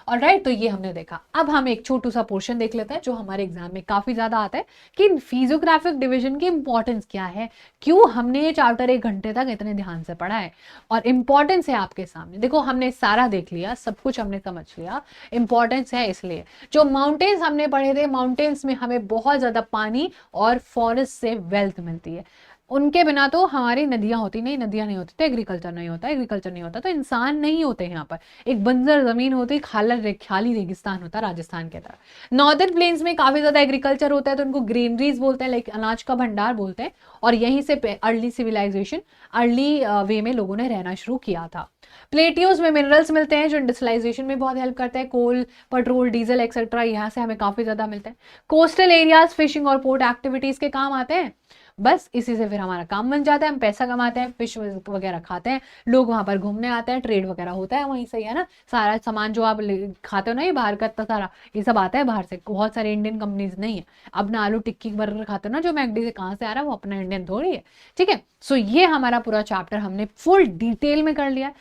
Alright, तो ये हमने देखा। अब हम एक छोटू सा पोर्शन देख लेते हैं जो हमारे एग्जाम में काफी ज्यादा आता है कि फिजियोग्राफिक डिवीजन की इंपॉर्टेंस क्या है, क्यों हमने ये चैप्टर 1 घंटे तक इतने ध्यान से पढ़ा है, और इंपॉर्टेंस है आपके सामने। देखो हमने सारा देख लिया, सब कुछ हमने समझ लिया, इंपॉर्टेंस है इसलिए। जो माउंटेन्स हमने पढ़े थे, माउंटेन्स में हमें बहुत ज्यादा पानी और फॉरेस्ट से वेल्थ मिलती है, उनके बिना तो हमारी नदियां होती नहीं, नदियां नहीं होती तो एग्रीकल्चर नहीं होता, एग्रीकल्चर नहीं होता तो इंसान नहीं होते यहाँ पर, एक बंजर जमीन होती, खाली रेगिस्तान होता राजस्थान के तरफ। नॉर्दर्न प्लेन्स में काफी ज्यादा एग्रीकल्चर होता है तो उनको ग्रीनरीज बोलते हैं, लाइक अनाज का भंडार बोलते हैं, और यहीं से अर्ली सिविलाइजेशन, अर्ली वे में लोगों ने रहना शुरू किया था। प्लेटियोज में मिनरल्स मिलते हैं जो इंडस्ट्रियलाइजेशन में बहुत हेल्प करते हैं, कोल, पेट्रोल, डीजल एक्सेट्रा, यहाँ से हमें काफी ज्यादा मिलते हैं। कोस्टल एरियाज फिशिंग और पोर्ट एक्टिविटीज के काम आते हैं, बस इसी से फिर हमारा काम बन जाता है, हम पैसा कमाते हैं, फिश वगैरह खाते हैं, लोग वहां पर घूमने आते हैं, ट्रेड वगैरह होता है वहीं से, है ना। सारा सामान जो आप खाते हो ना, ये बाहर का इतना सारा, ये सब आता है बाहर से, बहुत सारे इंडियन कंपनीज नहीं है। अपना आलू टिक्की बर्गर खाते हो ना जो मैकडी से, कहाँ से आ रहा है वो अपना इंडियन थोड़ी है, ठीक है। सो ये हमारा पूरा चैप्टर हमने फुल डिटेल में कर लिया।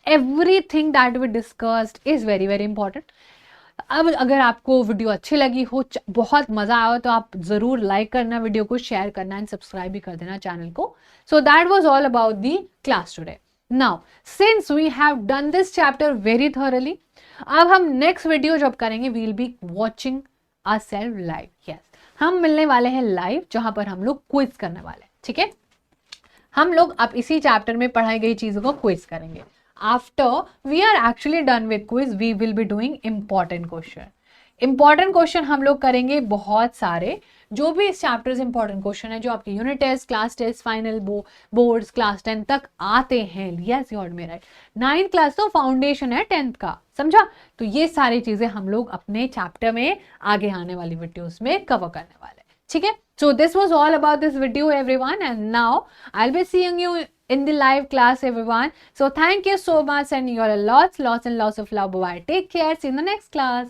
Everything that we discussed is very very important. अब अगर आपको वीडियो अच्छी लगी हो, बहुत मजा आया तो आप जरूर लाइक करना, वीडियो को शेयर करना एंड सब्सक्राइब भी कर देना चैनल को। So that was all about the class today. Now since we have done this chapter very thoroughly, अब हम नेक्स्ट वीडियो जब करेंगे we will be watching ourselves live. Yes, हम मिलने वाले हैं लाइव, जहां पर हम लोग क्विज करने वाले हैं, ठीक है। हम लोग अब इसी चैप्टर में पढ़ाई गई चीजों को क्विज करेंगे। After we are actually done with quiz, we will be doing important question. Important question हम लोग करेंगे बहुत सारे, जो भी इस चैप्टर से इंपॉर्टेंट क्वेश्चन है जो आपके unit test, class test, final boards, class 10 तक आते हैं। Yes, you me right. 9th class तो फाउंडेशन है 10th का, समझा। तो ये सारी चीजें हम लोग अपने चैप्टर में आगे आने वाली वीडियोस में कवर करने वाले हैं, ठीक है। So this was all about this video everyone, and now I'll be seeing you in the live class everyone. So thank you so much and you're lots and lots of love. Bye. Take care. See you in the next class.